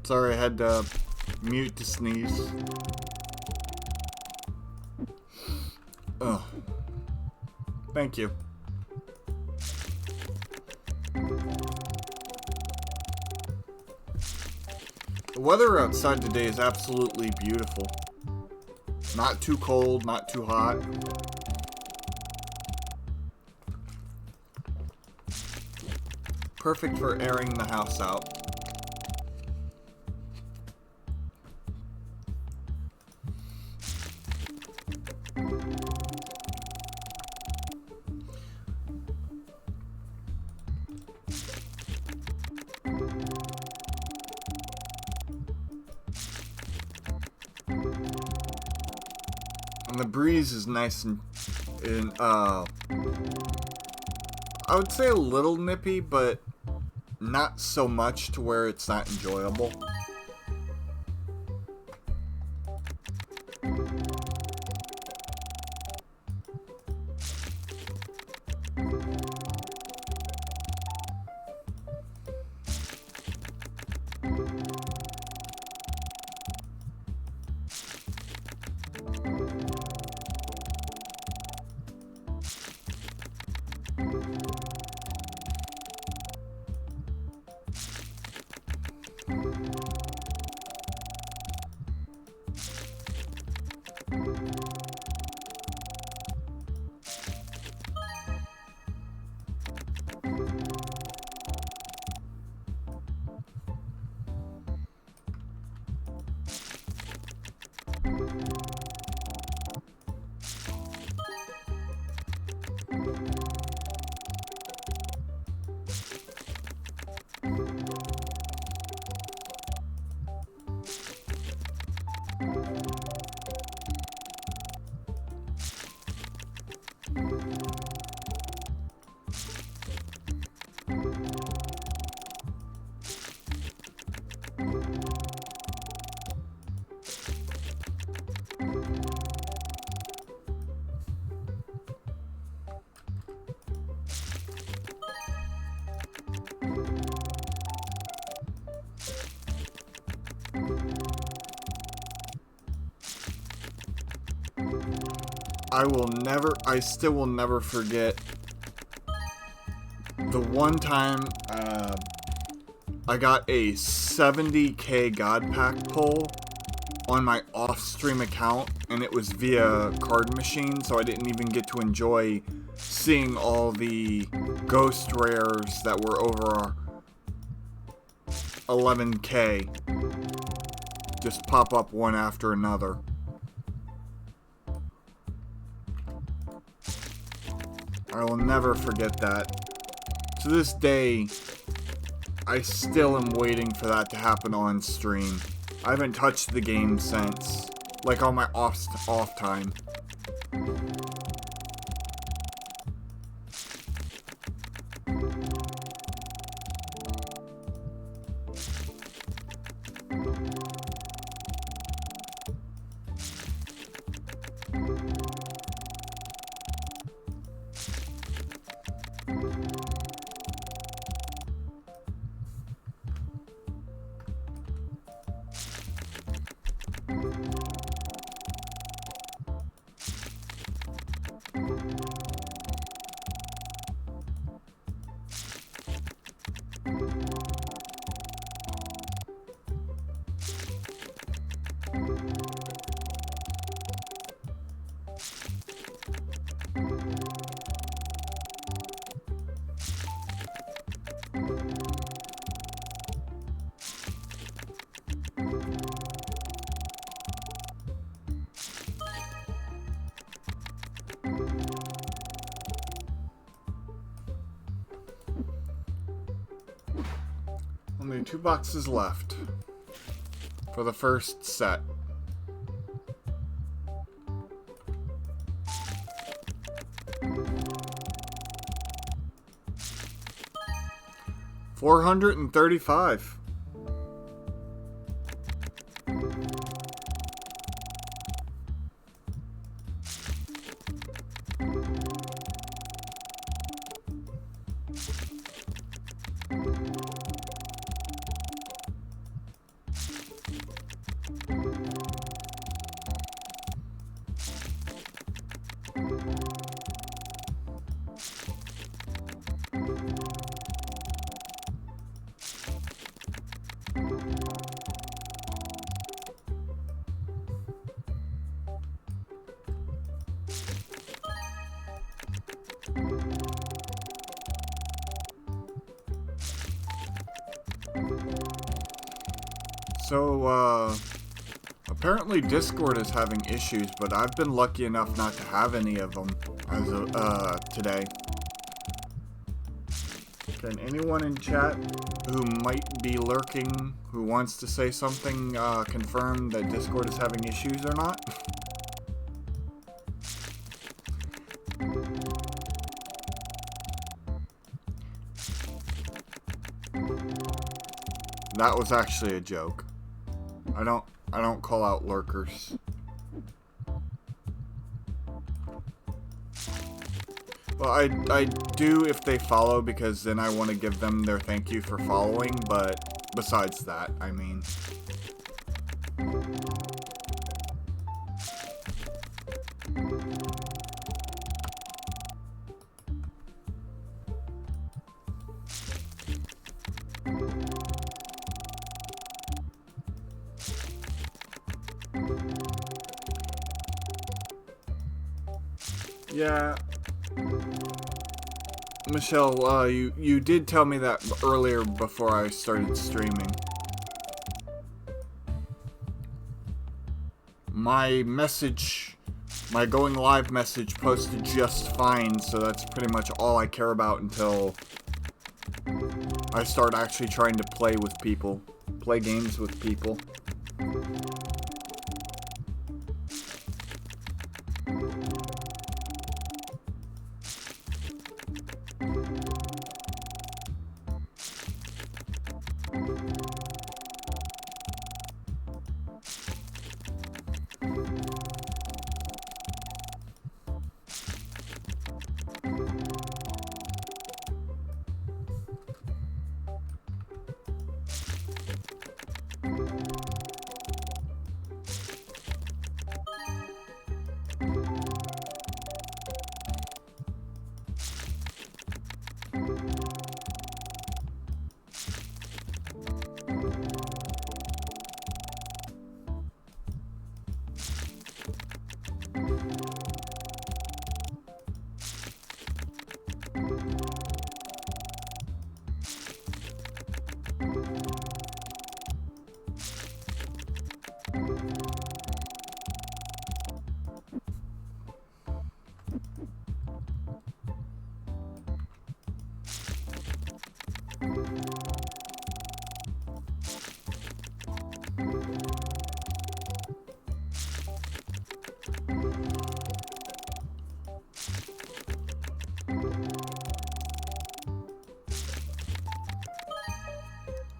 Sorry, I had to mute to sneeze. Ugh. Thank you. The weather outside today is absolutely beautiful. Not too cold, not too hot. Perfect for airing the house out. And the breeze is nice and I would say a little nippy, but not so much to where it's not enjoyable. I still will never forget the one time I got a 70k God Pack pull on my off-stream account, and it was via card machine, so I didn't even get to enjoy seeing all the ghost rares that were over 11k just pop up one after another. I will never forget that. To this day, I still am waiting for that to happen on stream. I haven't touched the game since, like on my off time. Only 2 boxes left for the first set. $435. So, apparently Discord is having issues, but I've been lucky enough not to have any of them as of, today. Can anyone in chat who might be lurking, who wants to say something, confirm that Discord is having issues or not? That was actually a joke. I don't call out lurkers. Well, I do if they follow, because then I want to give them their thank you for following, but besides that, I mean. Yeah. Michelle, you did tell me that earlier before I started streaming. My message, my going live message posted just fine, so that's pretty much all I care about until I start actually trying to play with people, play games with people.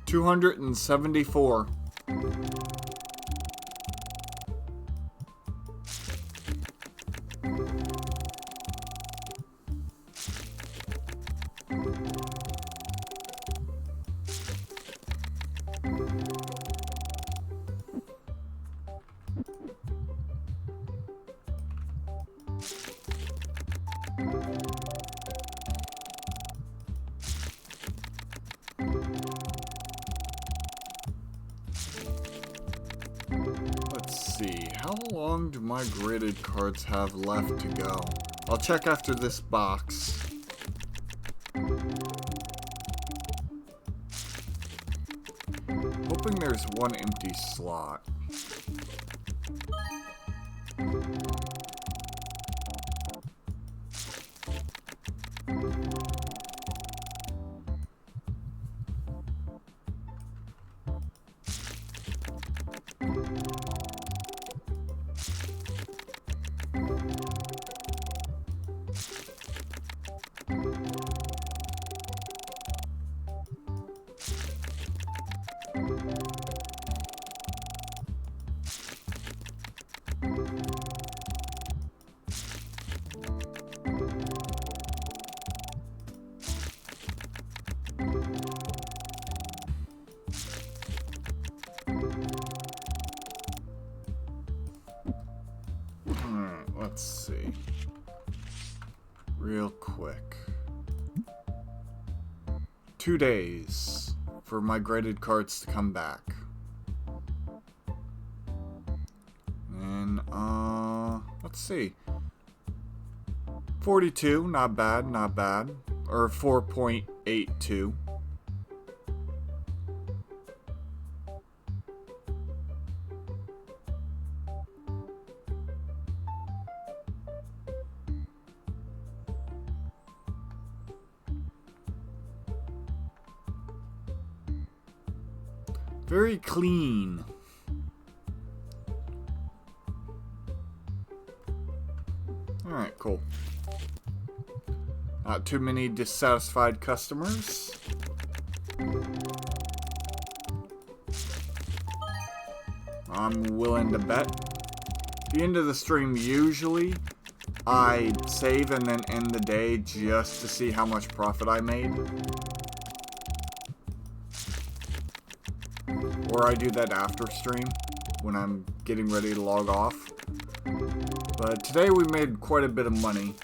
$274. How long do my graded cards have left to go? I'll check after this box. Hoping there's one empty slot. Let's see. Real quick. 2 days for my graded cards to come back. And, let's see. 42, not bad, not bad. Or 4.82. Very clean. Alright, cool. Not too many dissatisfied customers. I'm willing to bet. At the end of the stream, usually, I save and then end the day just to see how much profit I made. Or I do that after stream, when I'm getting ready to log off. But today we made quite a bit of money.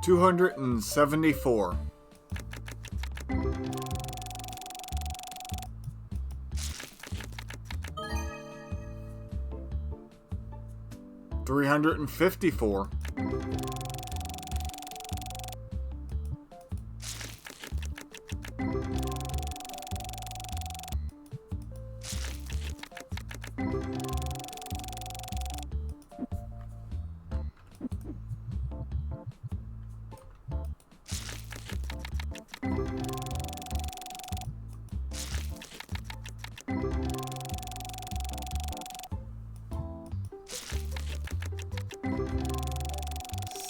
$274. $354.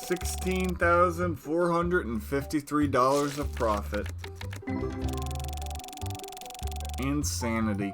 $16,453 of profit. Insanity.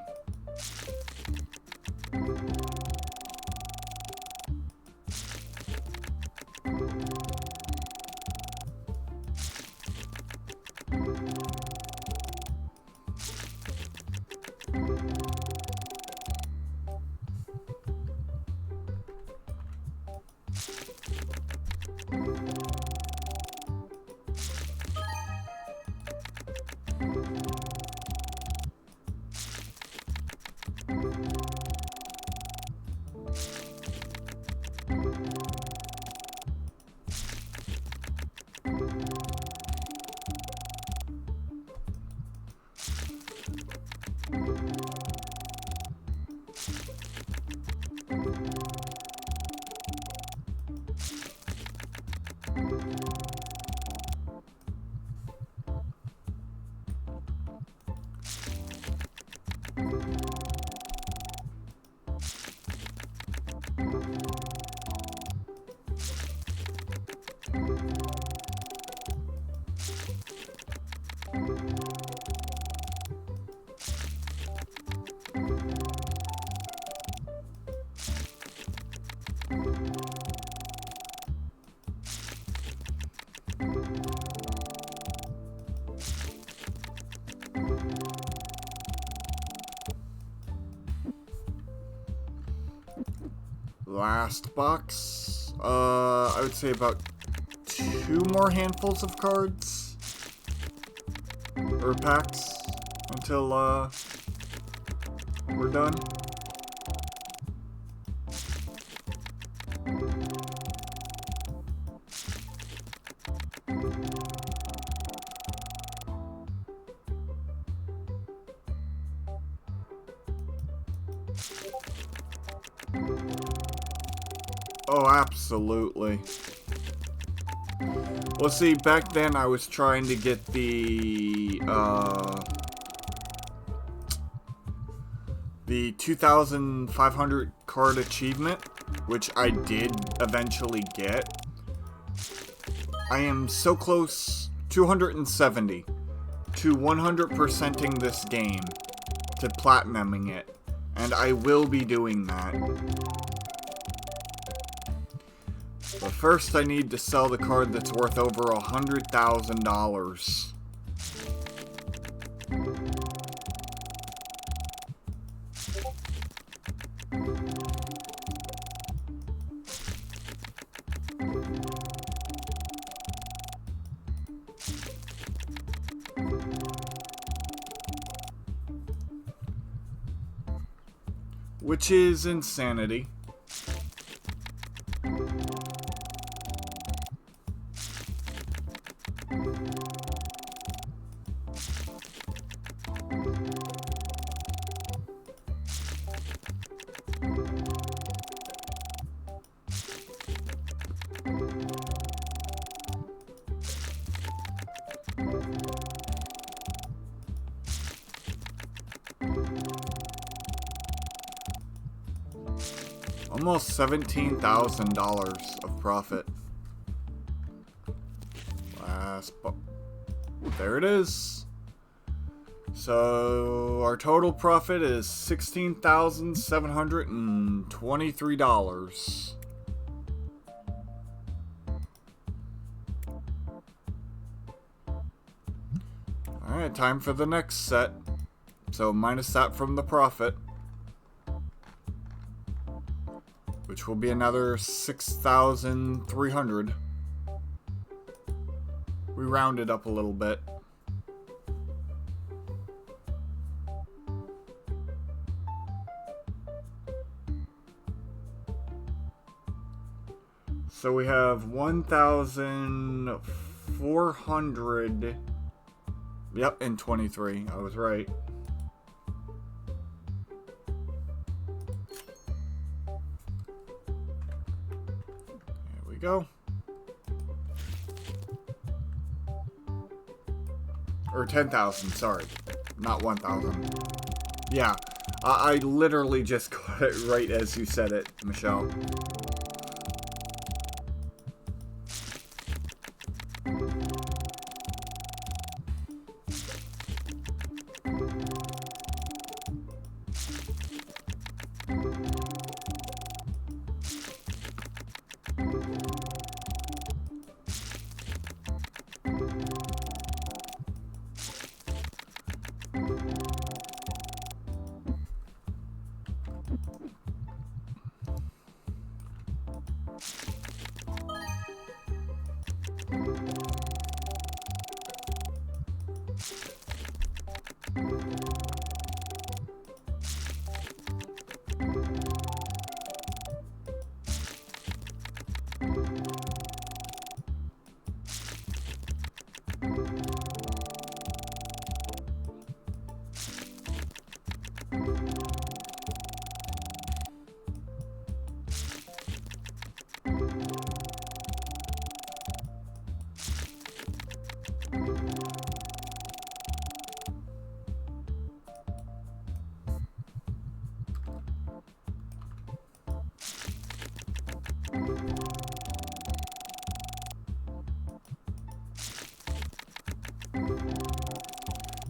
Last box, I would say about 2 more handfuls of cards, or packs, until, we're done. Oh, absolutely. Well, see, back then I was trying to get the 2,500 card achievement, which I did eventually get. I am so close, 270, to 100%ing this game, to platinuming it, and I will be doing that. But first I need to sell the card that's worth over $100,000. Which is insanity. Almost $17,000 of profit. There it is. So our total profit is $16,723. Alright, time for the next set. So minus that from the profit, which will be another 6,300. We rounded up a little bit. So we have 1,400. Yep, and 23. I was right. Go. Or 10,000, sorry. Not 1,000. Yeah, I literally just got it right as you said it, Michelle.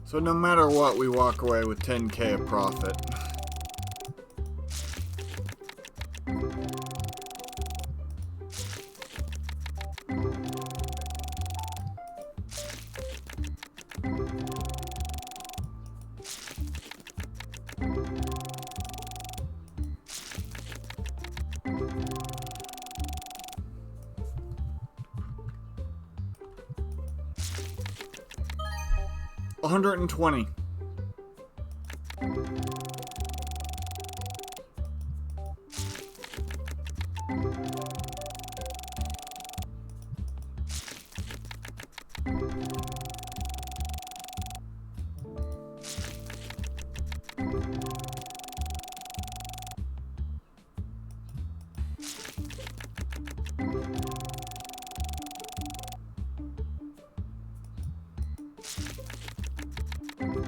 So no matter what, we walk away with 10K of profit. $120.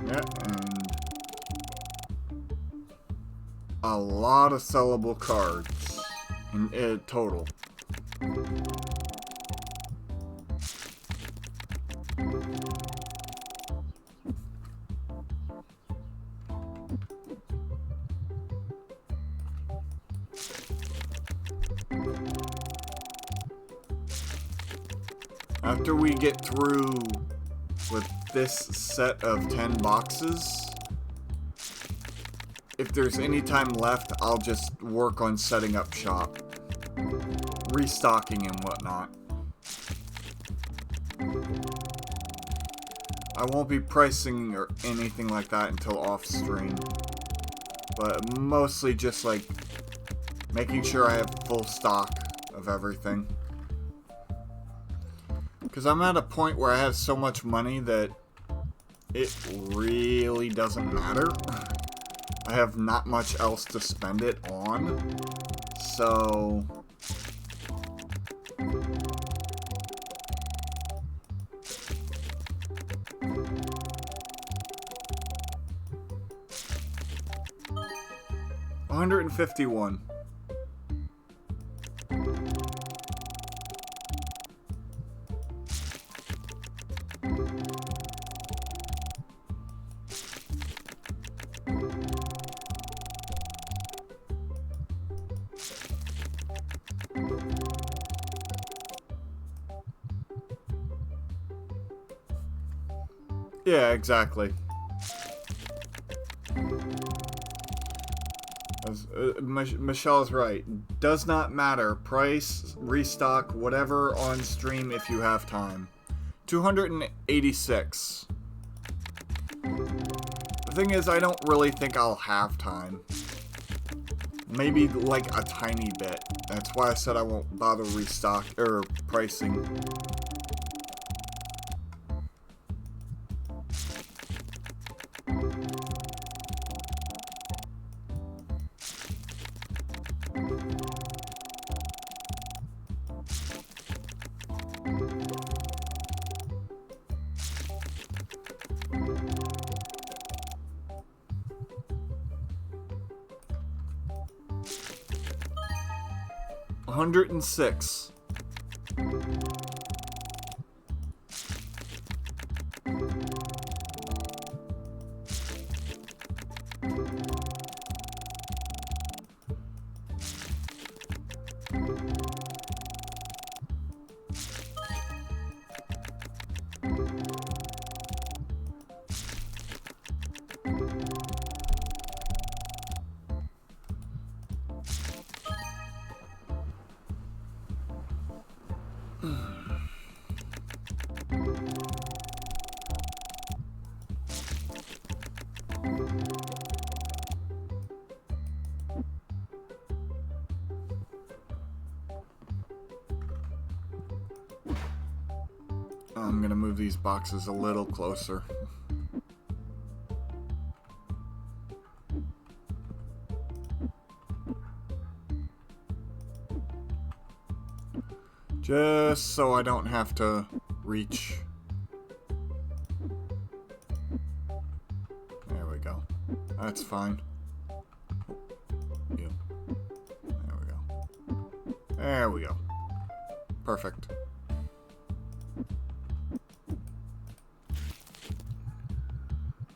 Yeah, and a lot of sellable cards in total. After we get through with this set of 10 boxes, if there's any time left, I'll just work on setting up shop, restocking and whatnot. I won't be pricing or anything like that until off stream, but mostly just like making sure I have full stock of everything. Because I'm at a point where I have so much money that it really doesn't matter. I have not much else to spend it on. So... $151. Yeah, exactly. Michelle's right. Does not matter. Price, restock, whatever on stream if you have time. 286. The thing is, I don't really think I'll have time. Maybe like a tiny bit. That's why I said I won't bother restock or pricing. $106. I'm gonna move these boxes a little closer. Just so I don't have to reach. There we go. That's fine. Yeah. There we go. There we go. Perfect.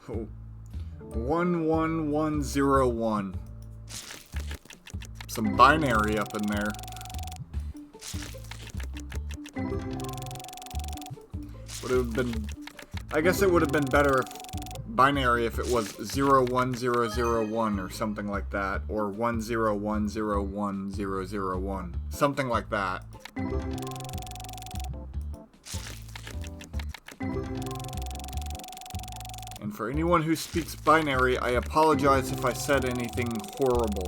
Oh. 11101. Some binary up in there. Would have been, I guess it would have been better if binary if it was 01001 or something like that, or 1010101, something like that. And for anyone who speaks binary, I apologize if I said anything horrible.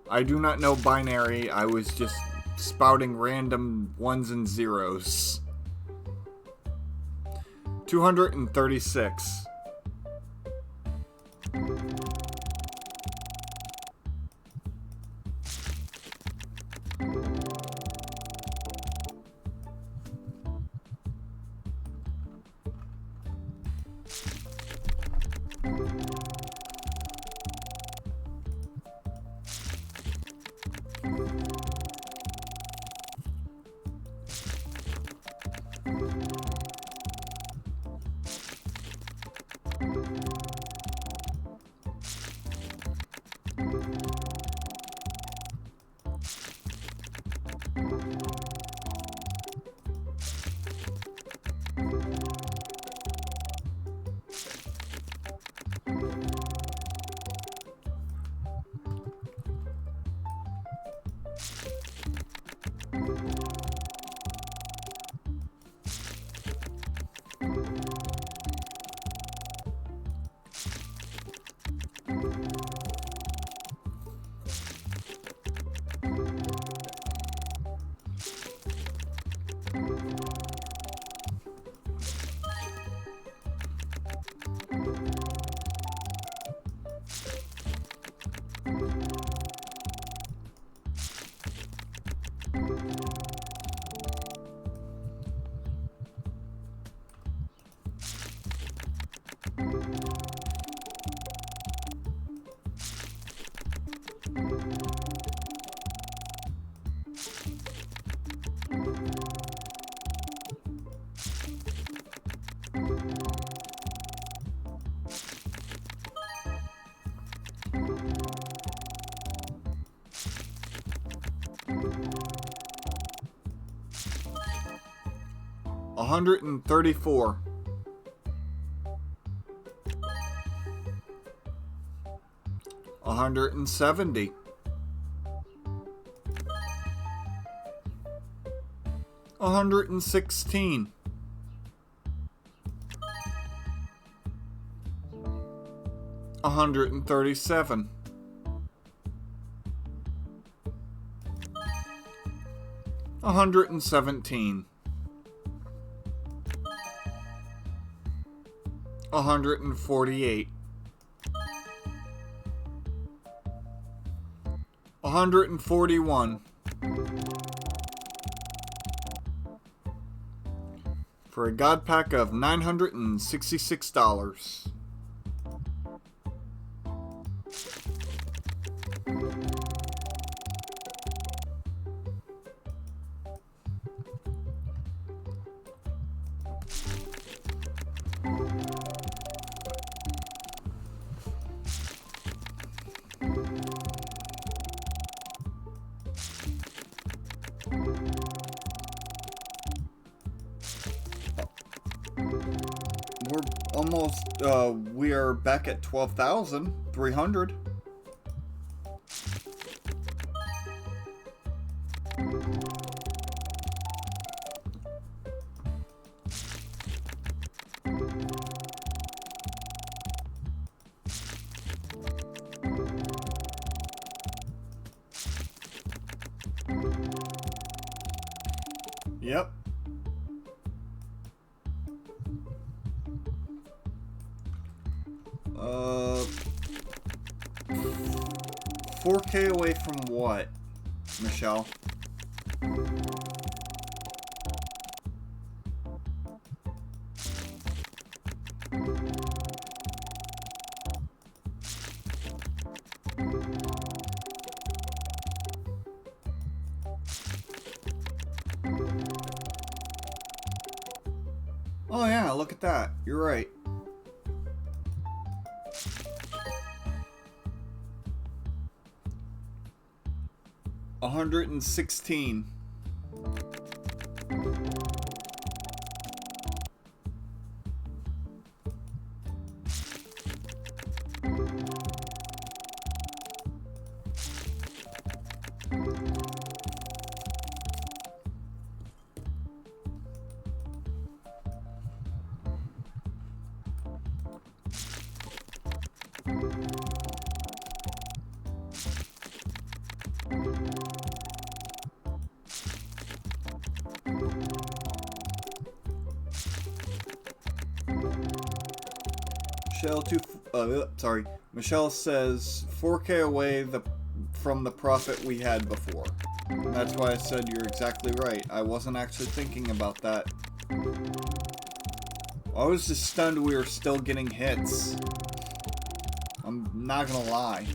I do not know binary, I was just spouting random ones and zeros. 236. $134. $170. $116. $137. $117. $148. $141. For a god pack of $966. We're almost, we are back at 12,300. Yep. Uh, 4K away from what, Michelle? Oh yeah, look at that. You're right. $116. Michelle says 4K away from the profit we had before. And that's why I said you're exactly right. I wasn't actually thinking about that. I was just stunned we were still getting hits. I'm not gonna lie.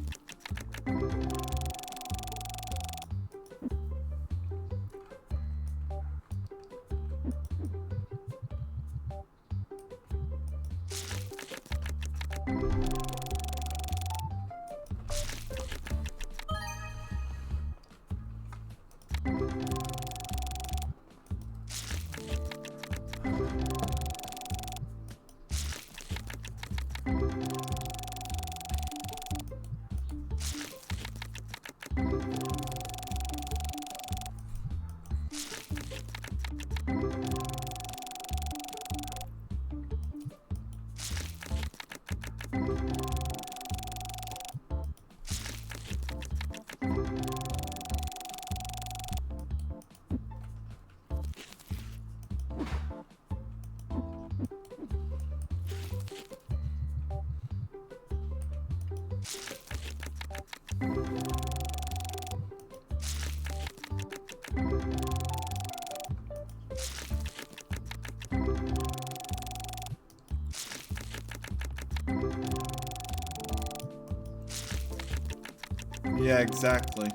Yeah, exactly.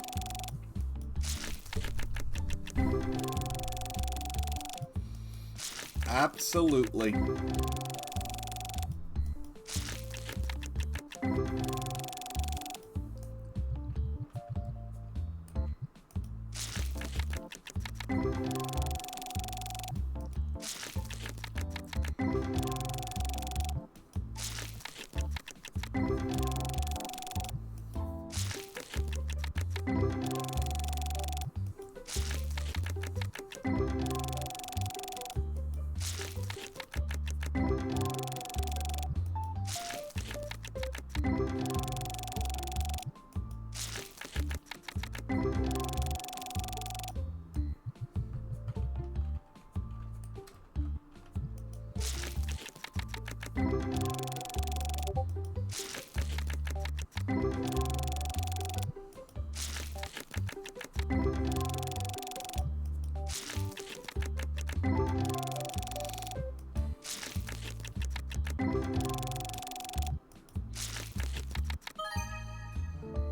Absolutely.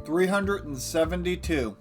$372.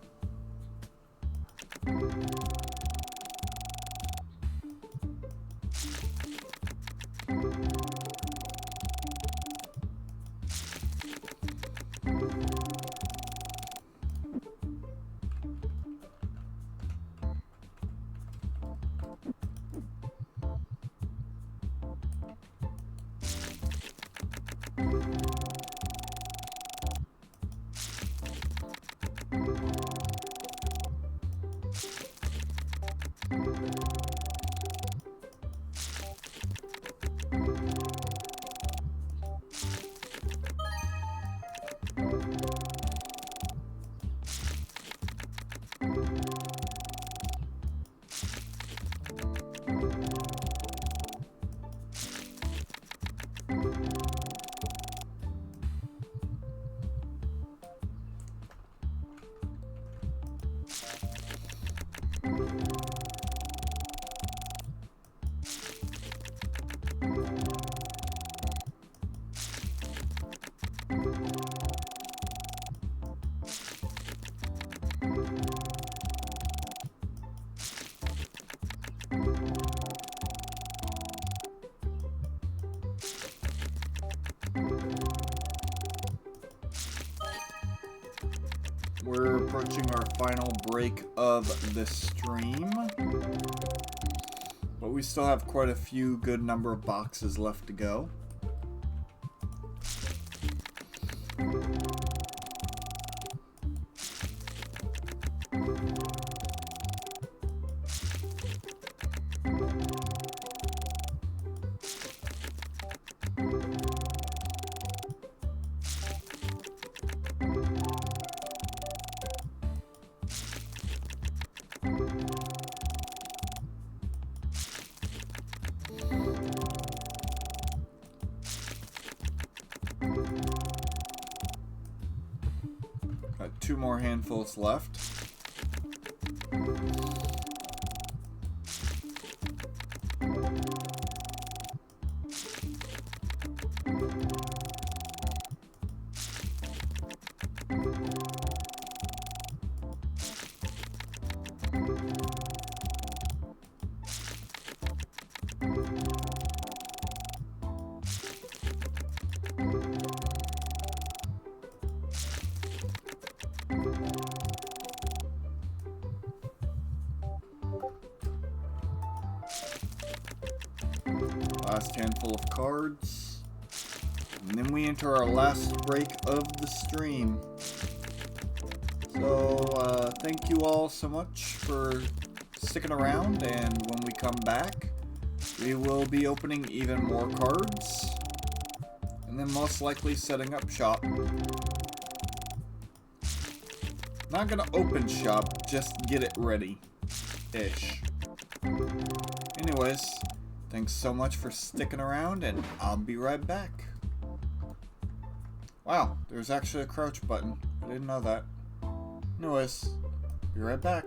We're approaching our final break of the stream, but we still have quite a few good number of boxes left to go. Got 2 more handfuls left. Last handful of cards. And then we enter our last break of the stream. So, thank you all so much for sticking around, and when we come back, we will be opening even more cards, and then most likely setting up shop. Not gonna open shop, just get it ready-ish. Anyways, thanks so much for sticking around, and I'll be right back. Wow, there's actually a crouch button. I didn't know that. Anyways, be right back.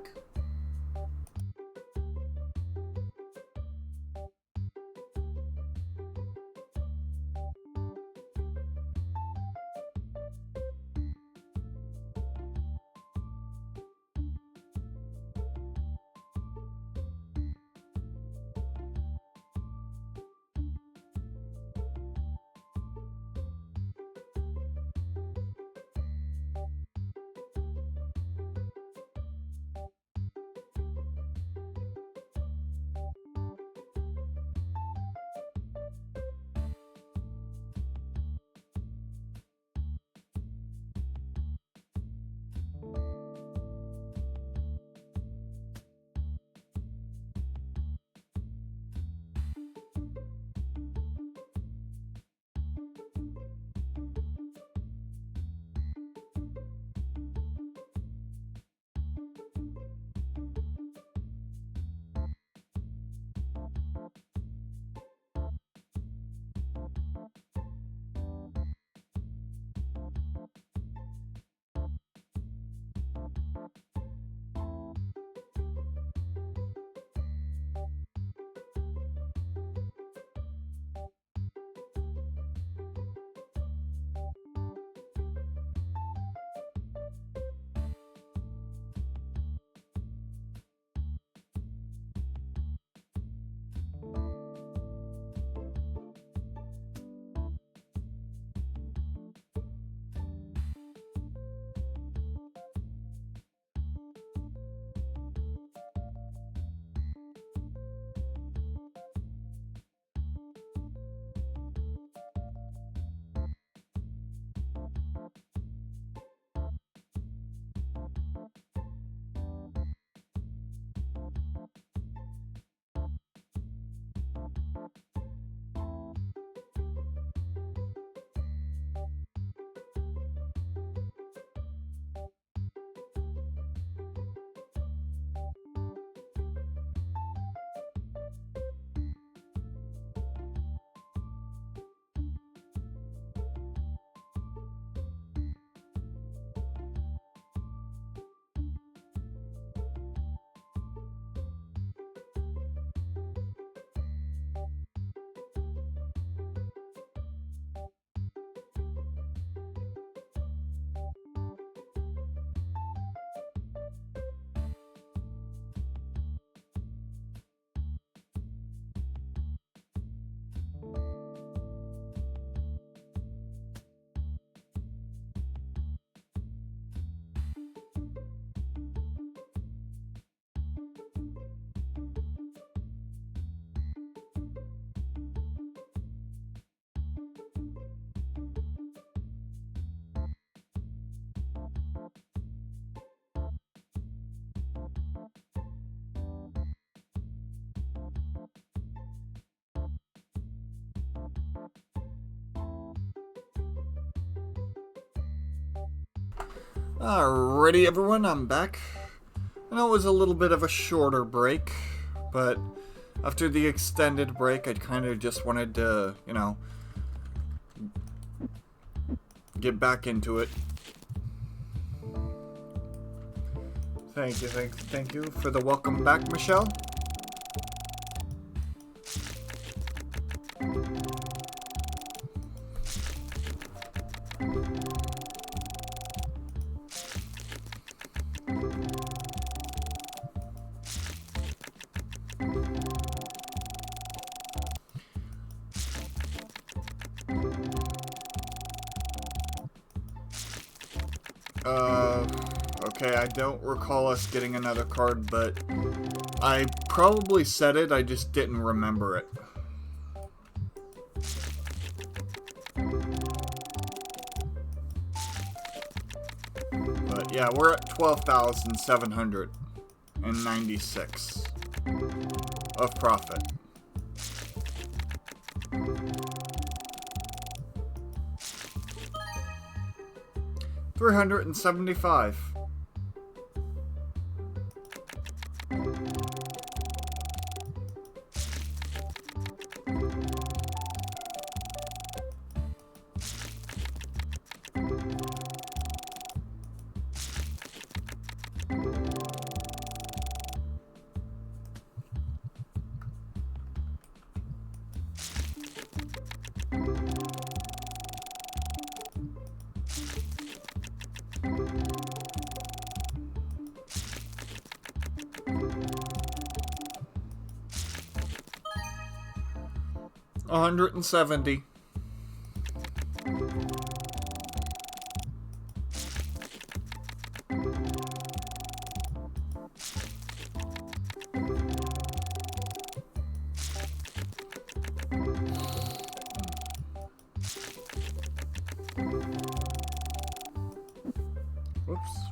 Alrighty everyone, I'm back. I know it was a little bit of a shorter break, but after the extended break I kind of just wanted to, get back into it. Thank you for the welcome back, Michelle. Okay, I don't recall us getting another card, but I probably said it, I just didn't remember it. But yeah, we're at 12,796 of profit. $375. $170. Whoops.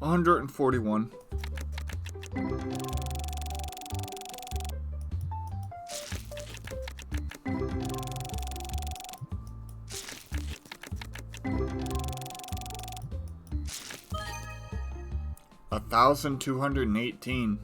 $141. $1,218.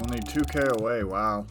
Only 2K away, wow.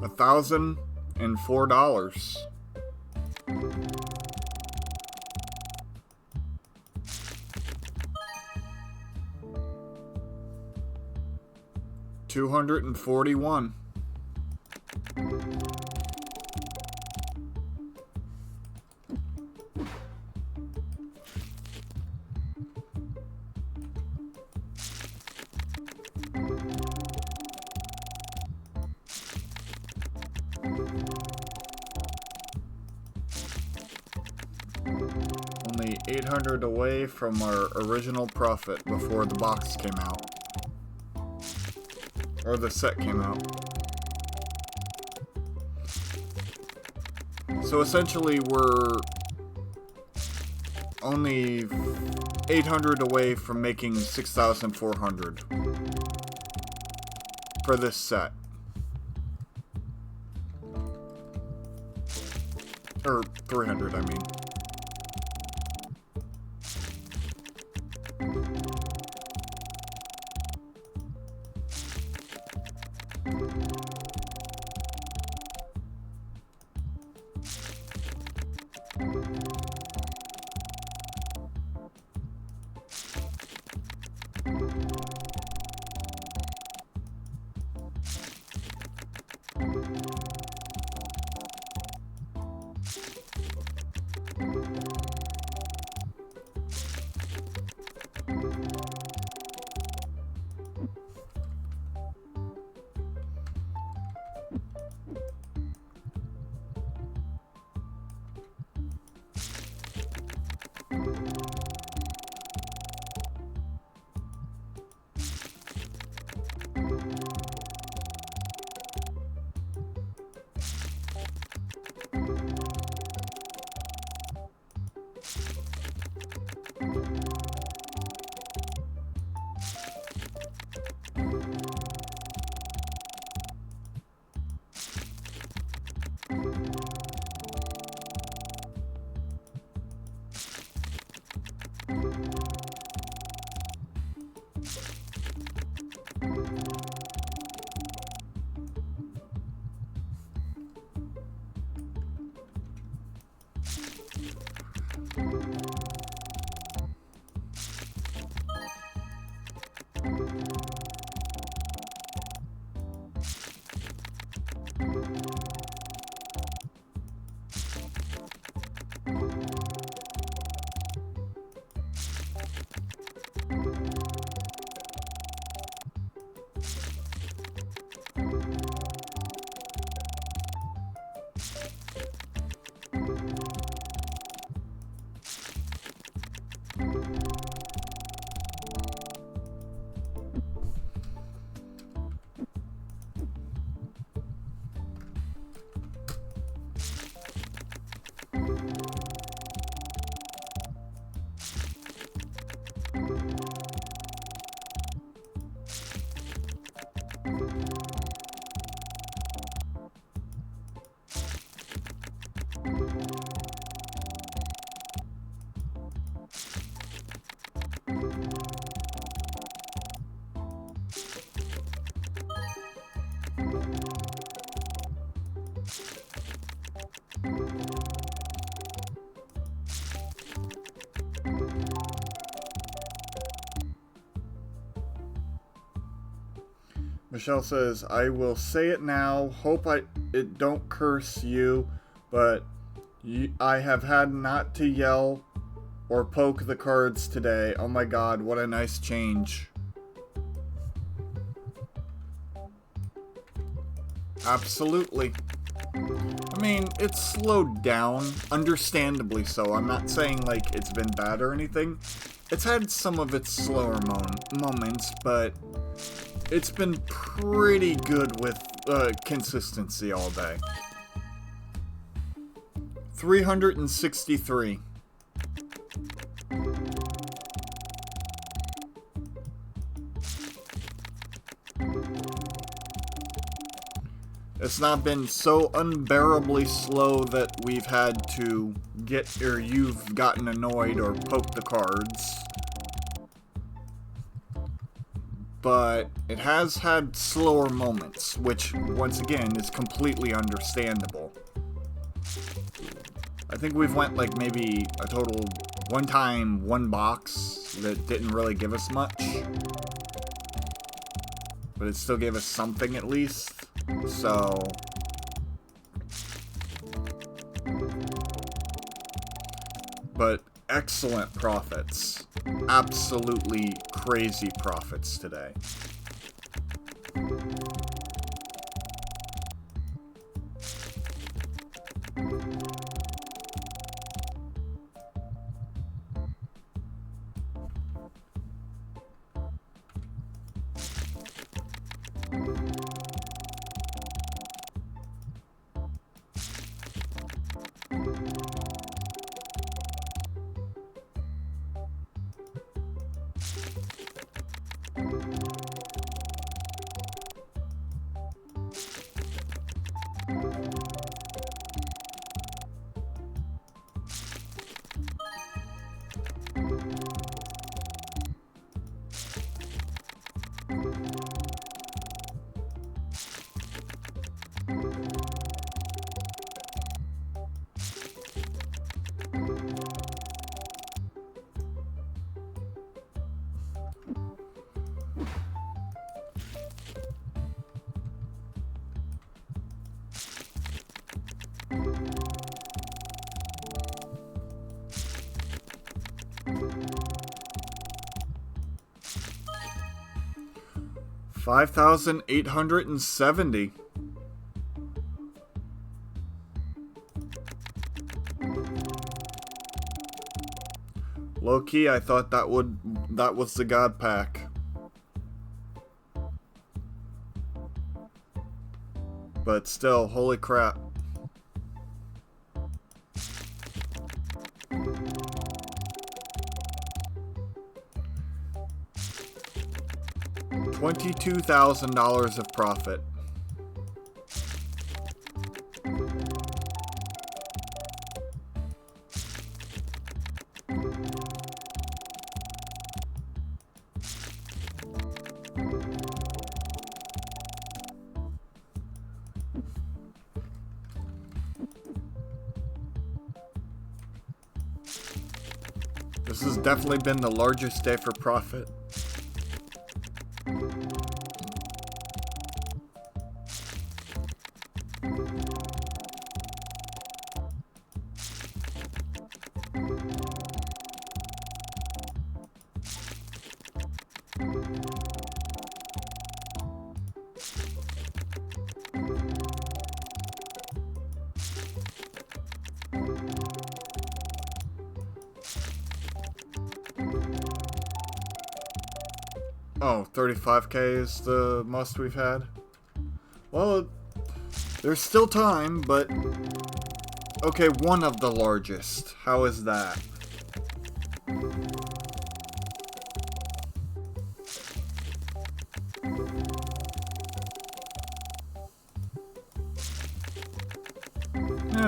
$1,004. $241. Only 800 away from our original profit before the box came out. Or the set came out. So essentially we're only 800 away from making 6,400 for this set. Or 300, I mean. Michelle says, I will say it now, hope it don't curse you, but I have had not to yell or poke the cards today. Oh my god, what a nice change. Absolutely. I mean, it's slowed down, understandably so. I'm not saying, like, it's been bad or anything. It's had some of its slower moments, but it's been pretty good with consistency all day. 363. It's not been so unbearably slow that we've had to get, or you've gotten annoyed or poked the cards. but it has had slower moments, which, once again, is completely understandable. I think we've went like maybe a total one time, one box that didn't really give us much. But it still gave us something at least. So... but excellent profits. Absolutely crazy profits today. $5,870. Low key, I thought that was the God Pack. But still, holy crap. $22,000 of profit. This has definitely been the largest day for profit. Oh, 35k is the most we've had? Well, there's still time, but... okay, one of the largest. How is that?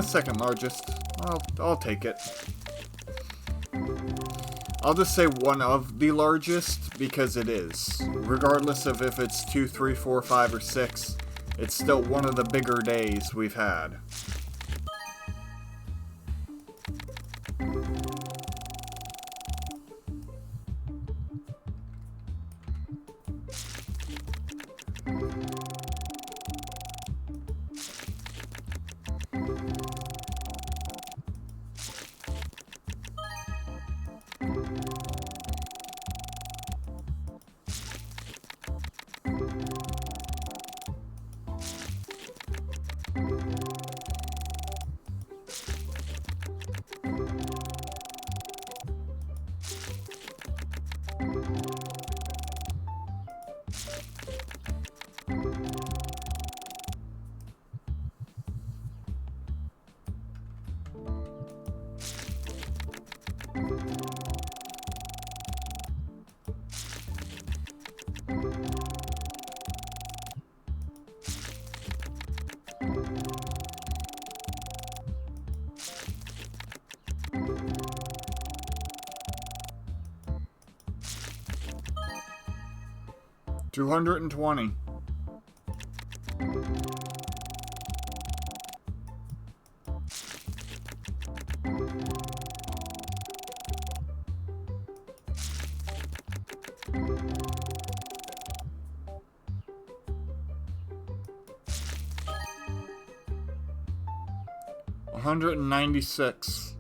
Second largest. I'll take it. I'll just say one of the largest, because it is. Regardless of if it's 2, 3, 4, 5, or 6, it's still one of the bigger days we've had. 220. $196.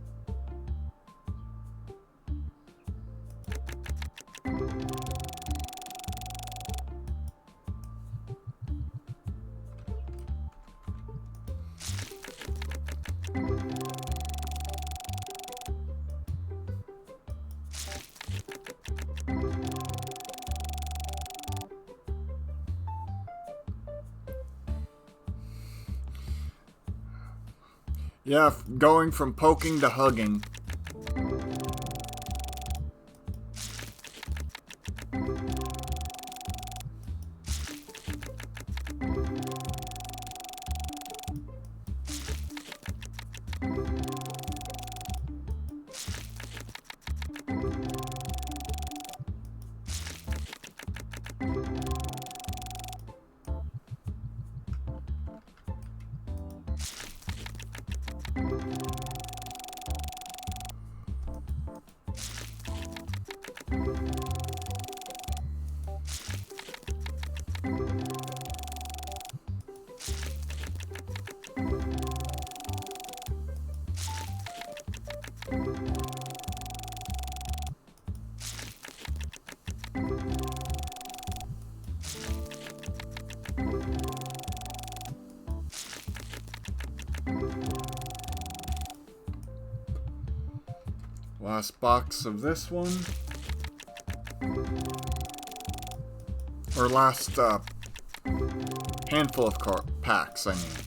Yeah, going from poking to hugging. Last box of this one. Or last handful of packs, I mean.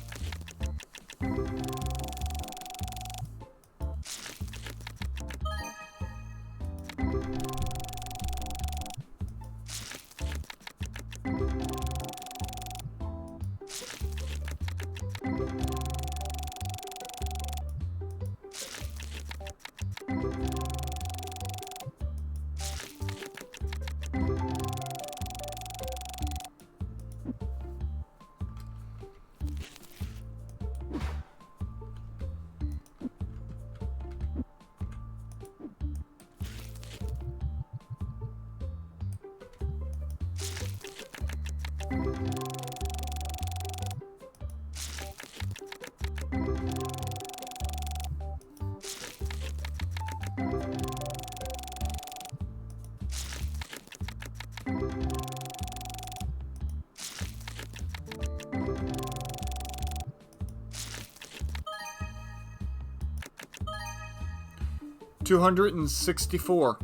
$264.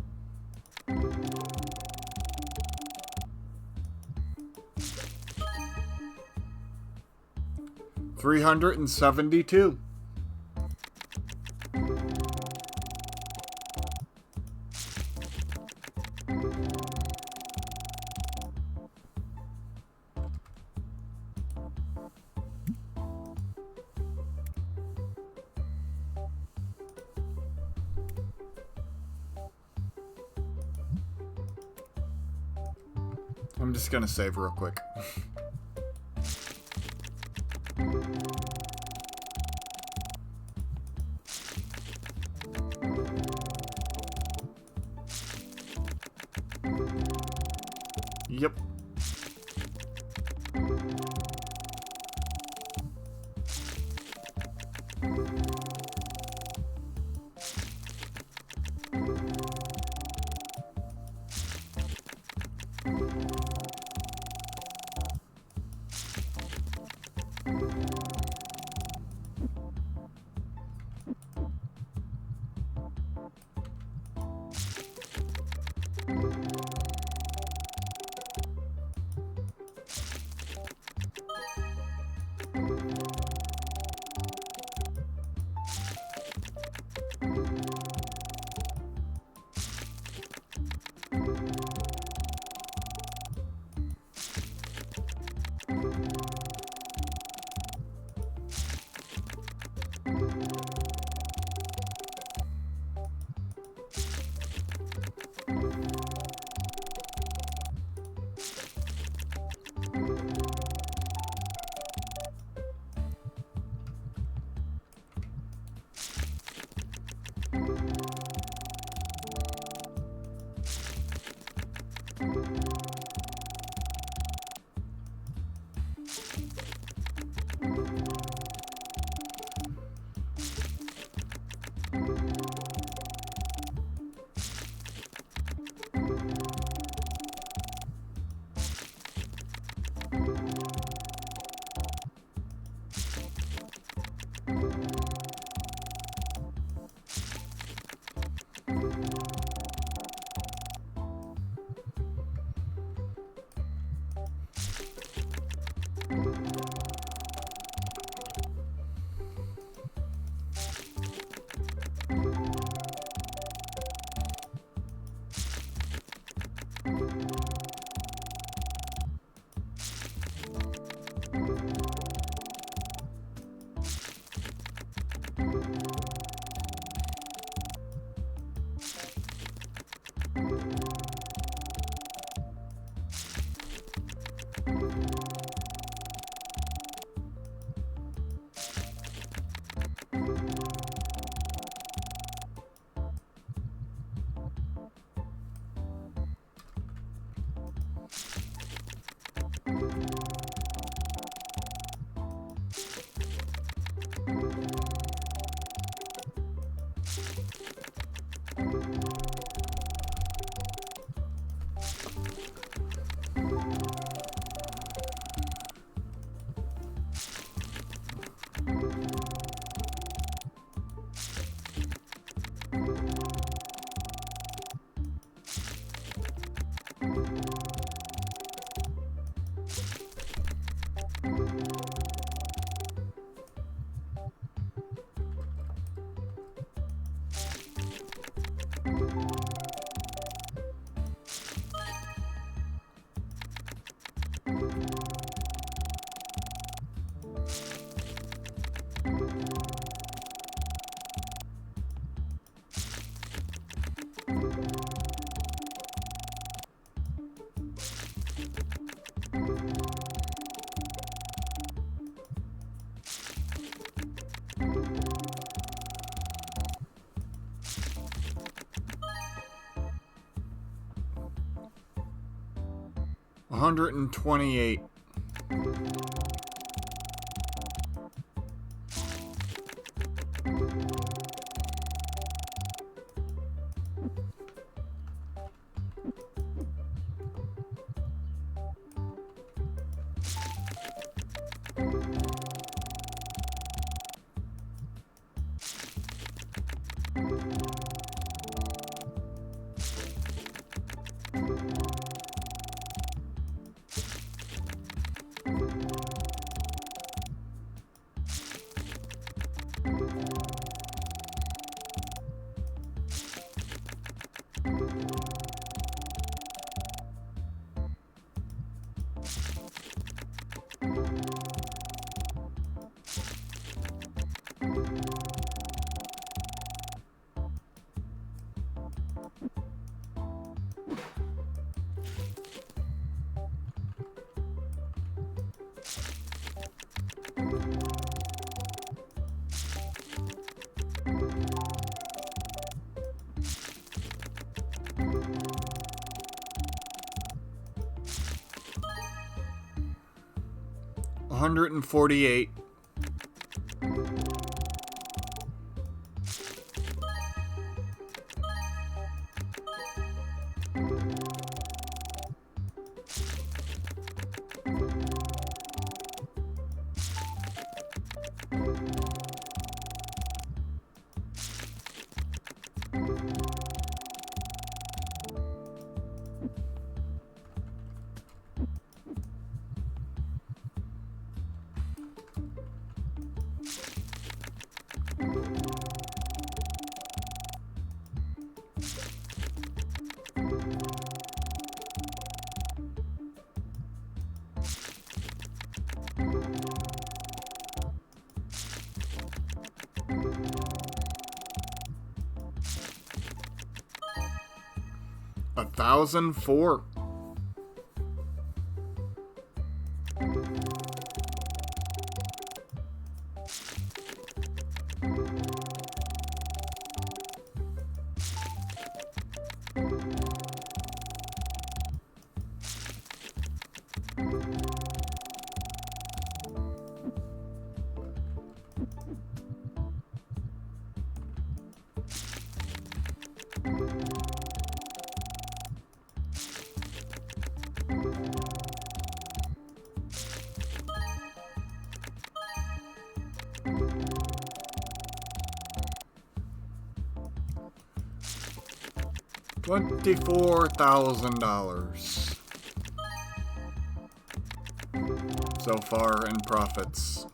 $372. I'm just gonna save real quick. Yep. 128. 148. 1,004. 24,000 so far in profits.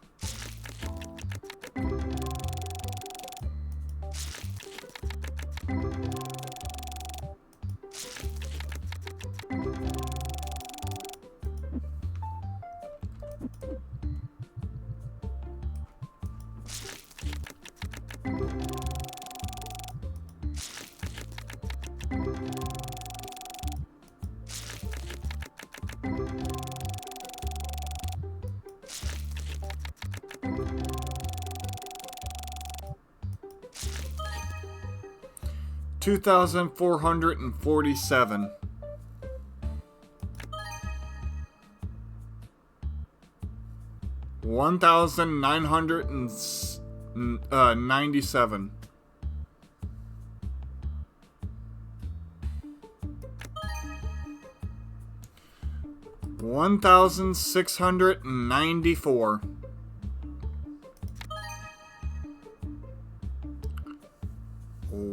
$2,447. 1,997. 1,694.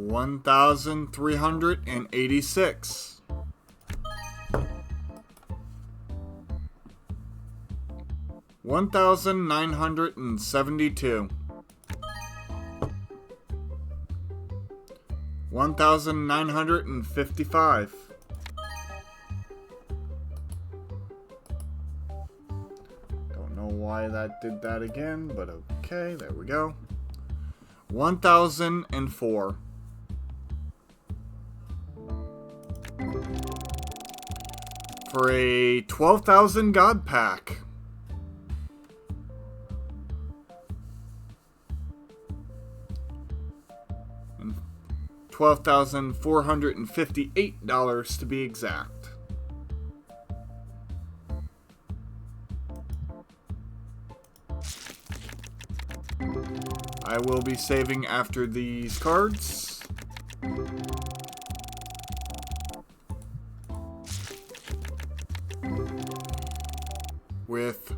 1,386. 1,972. 1,955. Don't know why that did that again, but okay, there we go. 1,004. For a 12,000 God pack. And $12,458 to be exact. I will be saving after these cards. With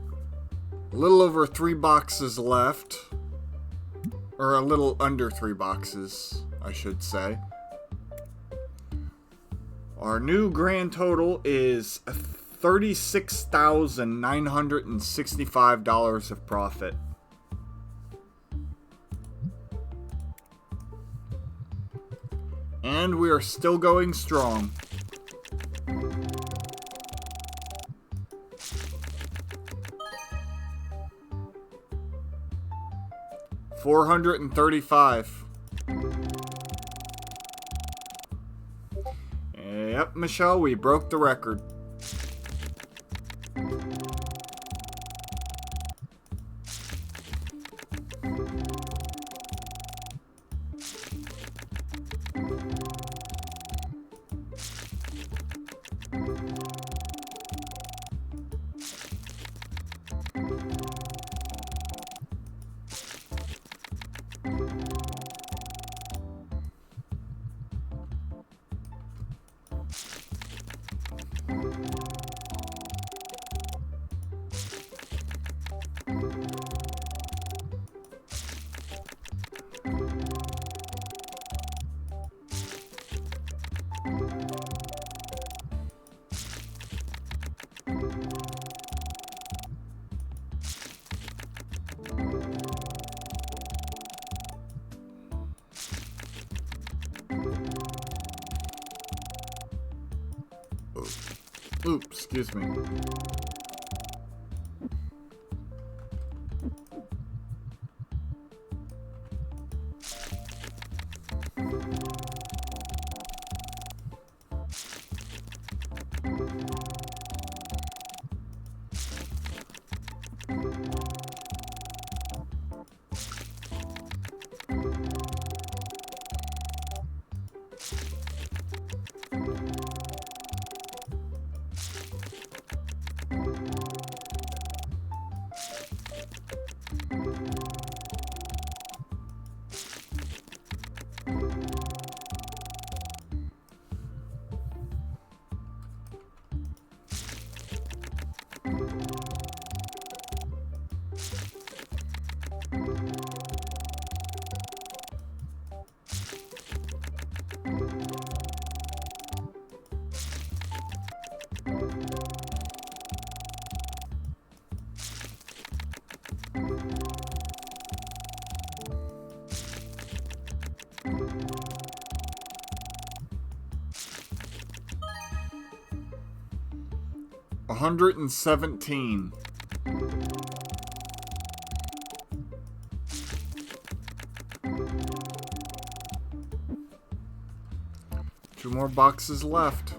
a little over 3 boxes left. Or a little under 3 boxes, I should say. Our new grand total is $36,965 of profit. And we are still going strong. $435. Yep, Michelle, we broke the record. Oops, excuse me. $117. Two more boxes left.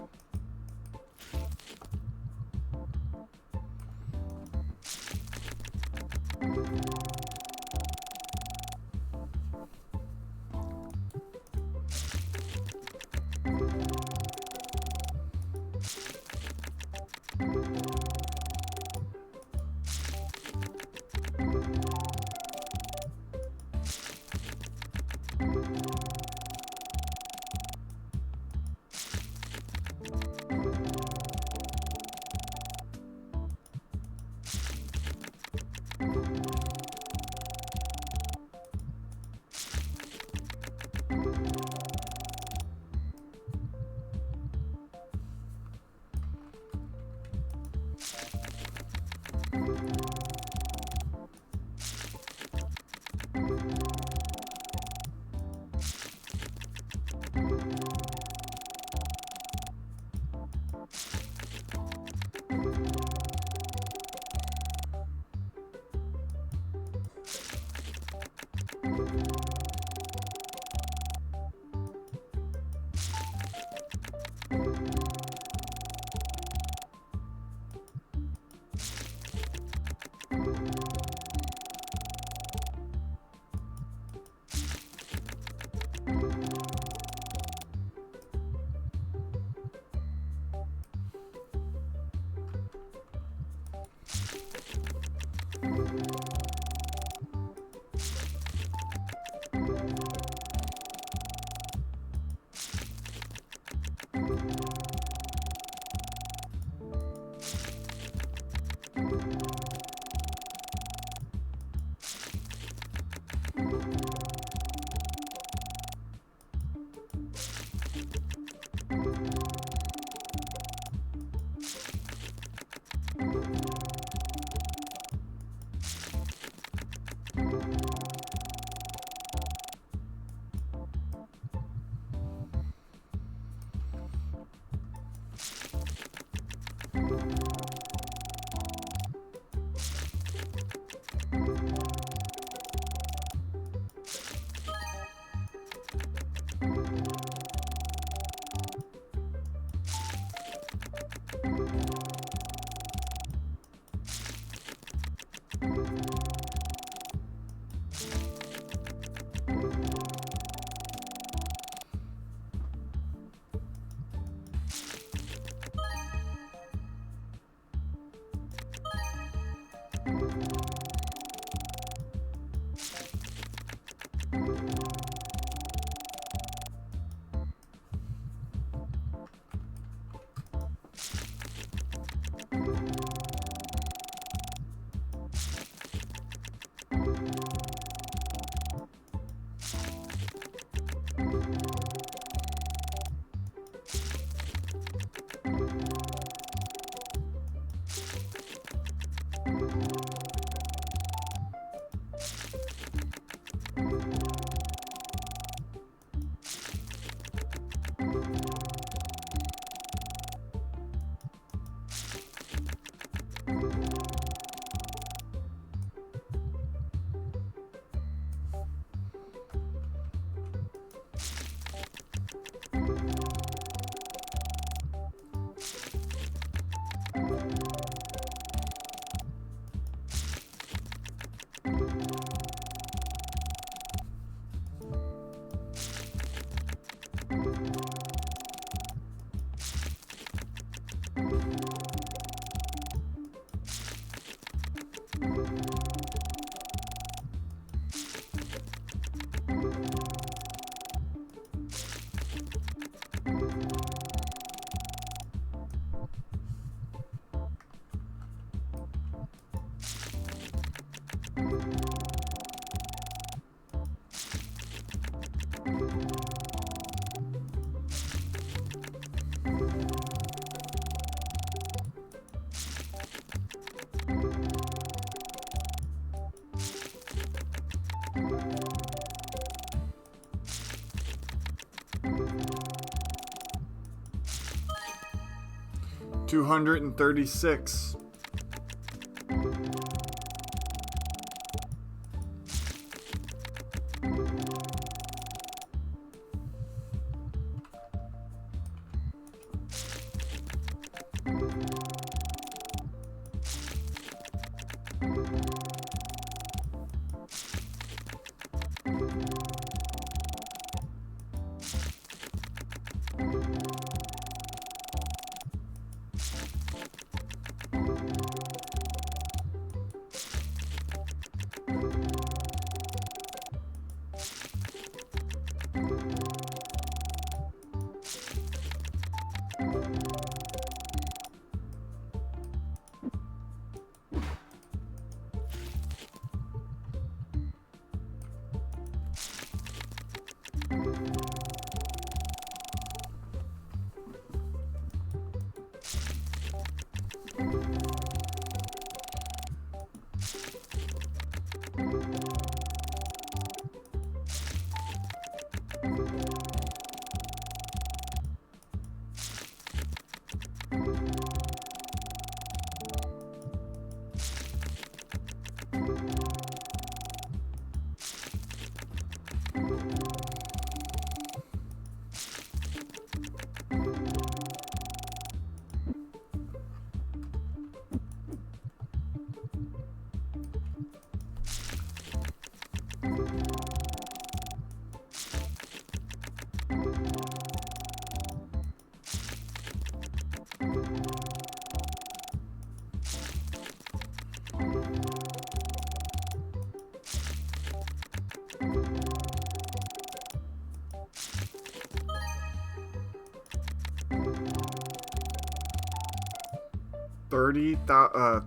$236.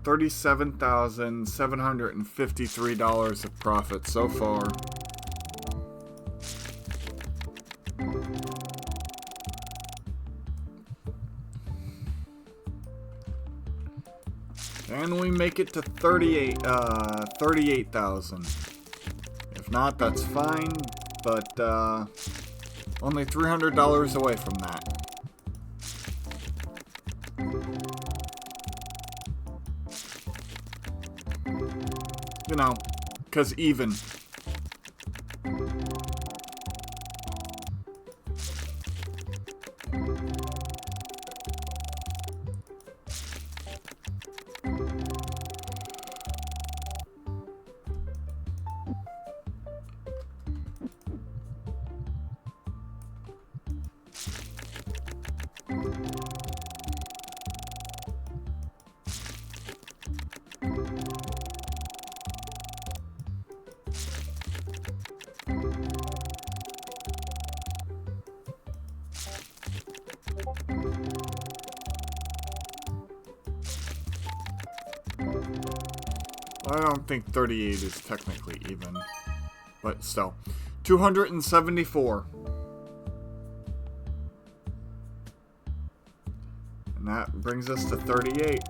$37,753 of profit so far. And we make it to 38,000. If not, that's fine, but only $300 away from that. You know, 'cause even. I don't think 38 is technically even, but still. 274. And that brings us to 38.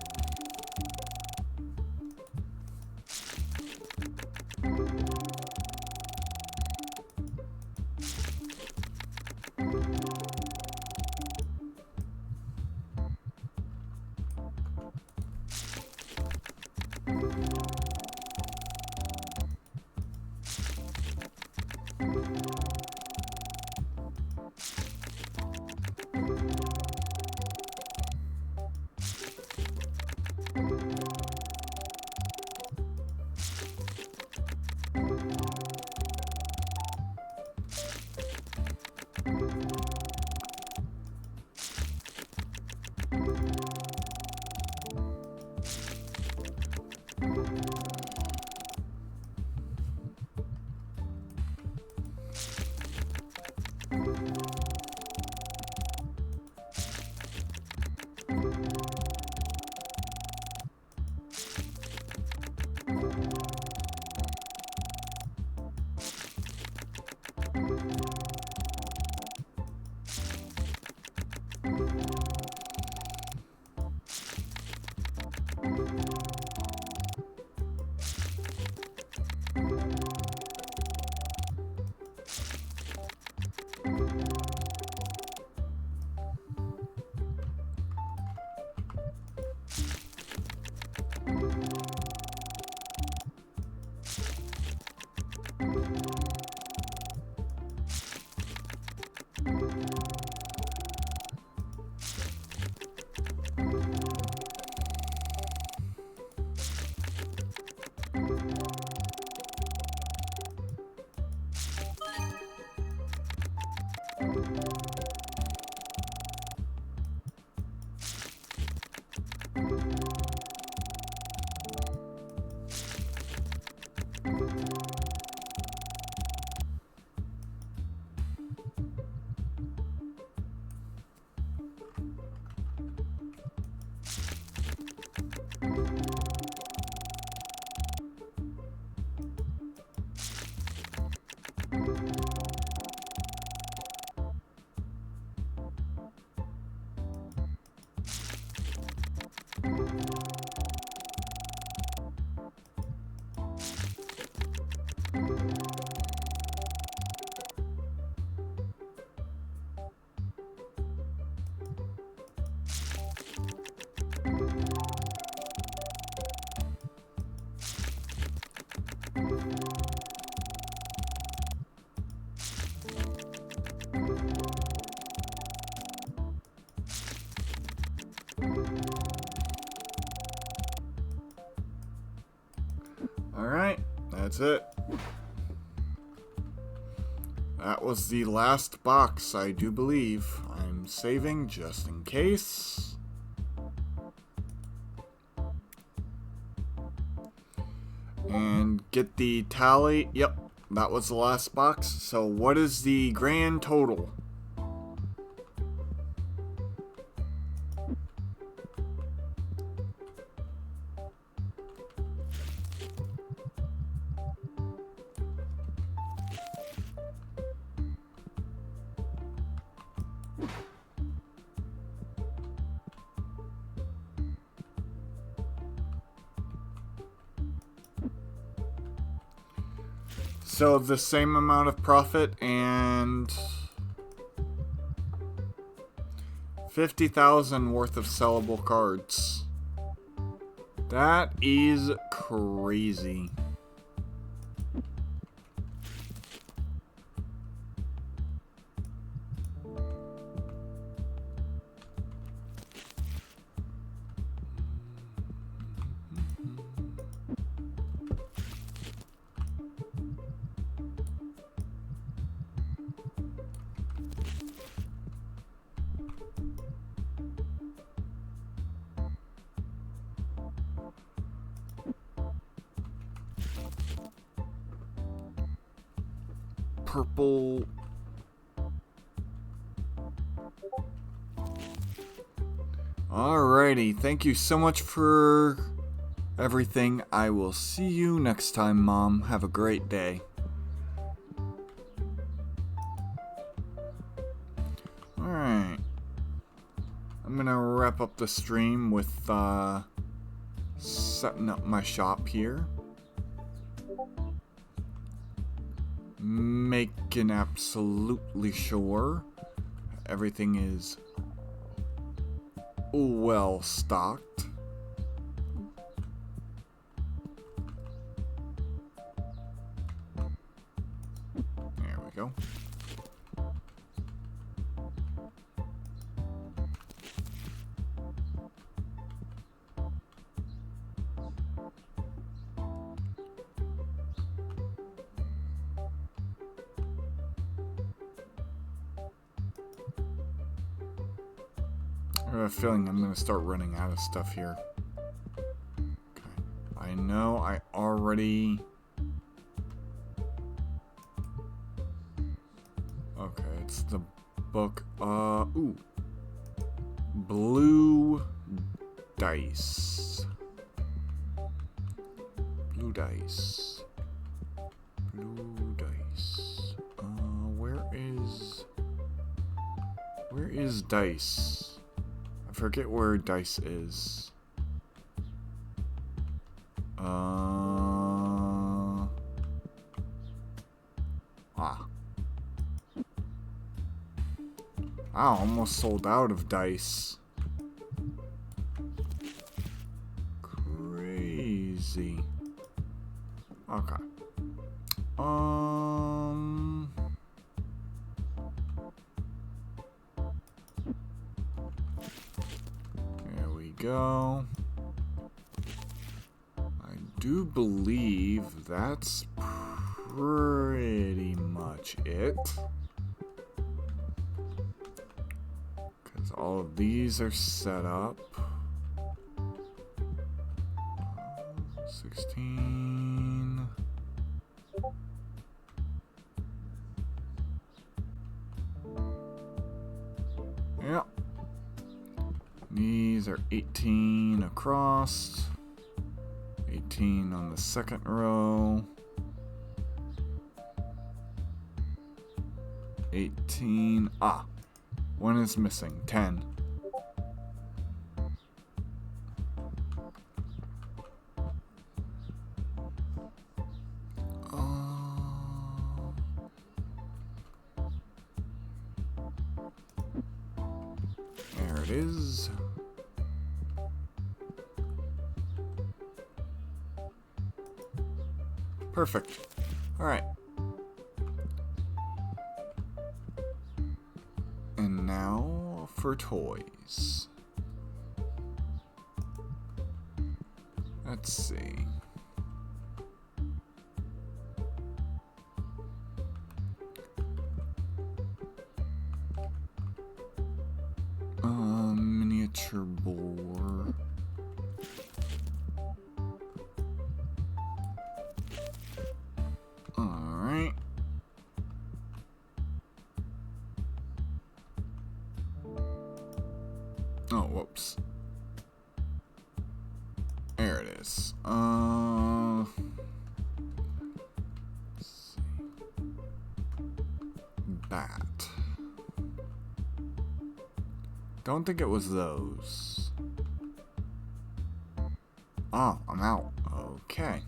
Alright, that's it. That was the last box, I do believe. I'm saving just in case. And get the tally. Yep, that was the last box. So what is the grand total? So the same amount of profit and 50,000 worth of sellable cards. That is crazy. Purple. Alrighty, thank you so much for everything. I will see you next time, Mom. Have a great day. Alright. I'm gonna wrap up the stream with setting up my shop here. Making absolutely sure everything is well stocked. There we go. I have a feeling I'm going to start running out of stuff here. Okay. I know I already... Okay, it's the book. Ooh. Blue dice. Blue dice. Blue dice. Where is dice? I forget where dice is. I almost sold out of dice. Crazy. Okay. There we go. I do believe that's pretty much it. Because all of these are set up. 16. Yeah. These are 18 across. 18 on the second row. 18. One is missing. 10. There it is. Perfect. All right. And now for toys. Let's see. Miniature boar. Alright. Oh, whoops. There it is. Let's see. Bat. Don't think it was those. Oh, I'm out. Okay.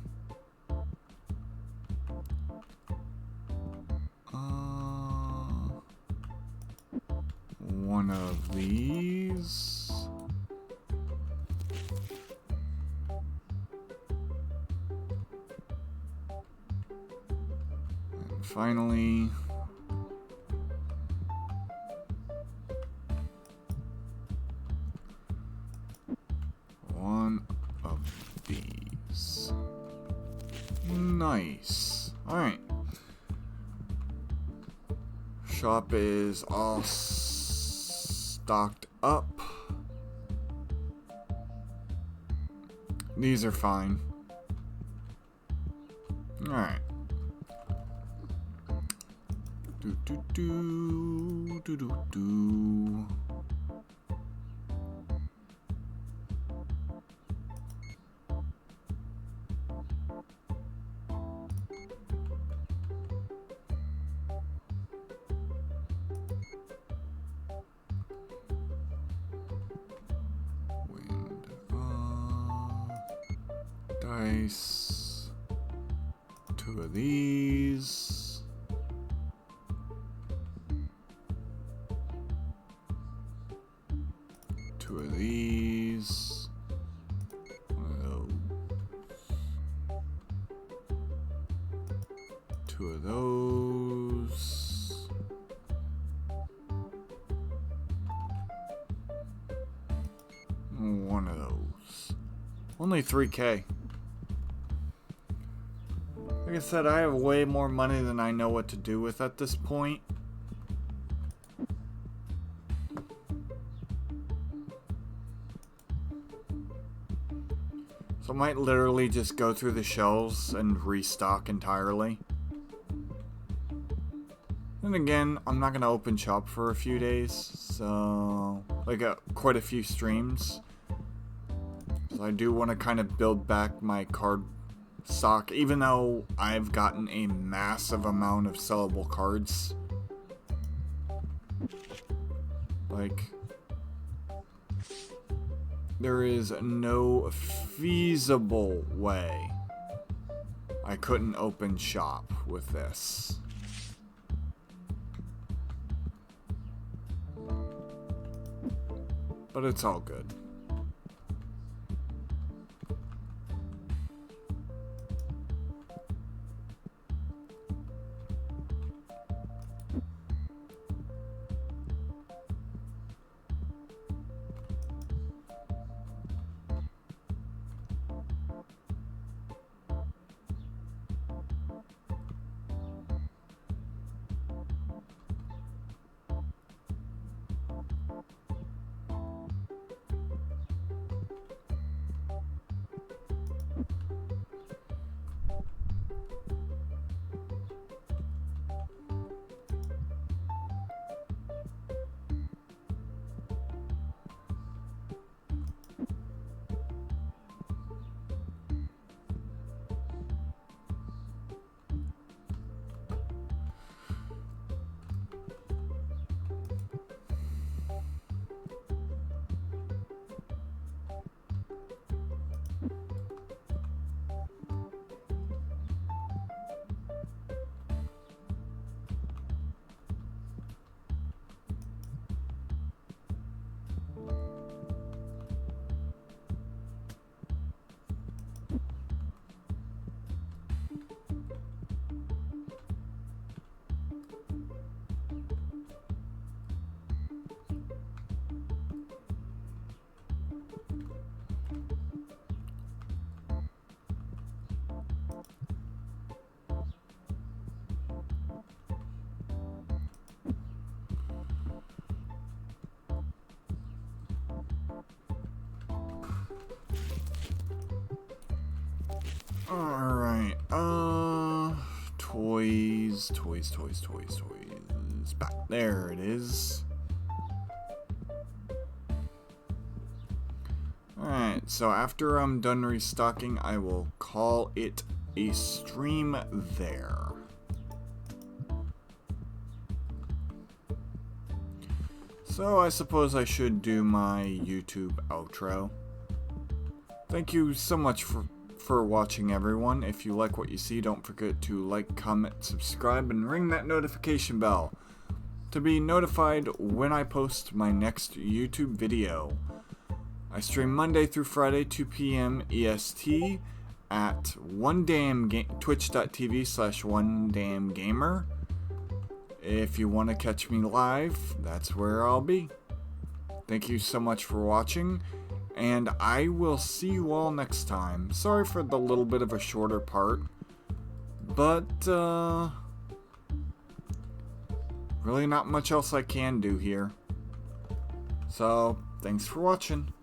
One of these. And finally, one of these. Nice. Alright. Shop is all stocked up. These are fine. Alright. Do do do do do do. Dice. Two of these. Two of these. One of those. Two of those. One of those. Only 3K. Like I said, I have way more money than I know what to do with at this point. So I might literally just go through the shelves and restock entirely. Then again, I'm not going to open shop for a few days, so like quite a few streams. So I do want to kind of build back my card stock, even though I've gotten a massive amount of sellable cards. Like, there is no feasible way I couldn't open shop with this. But it's all good. Alright, toys. Back there it is. Alright, so after I'm done restocking, I will call it a stream there. So I suppose I should do my YouTube outro. Thank you so much for watching, everyone. If you like what you see, don't forget to like, comment, subscribe, and ring that notification bell to be notified when I post my next YouTube video. I stream Monday through Friday, 2 p.m. EST at twitch.tv/onedamngamer. If you want to catch me live, that's where I'll be. Thank you so much for watching, and I will see you all next time. Sorry for the little bit of a shorter part, but really not much else I can do here. So, thanks for watching.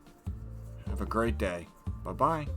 Have a great day. Bye-bye.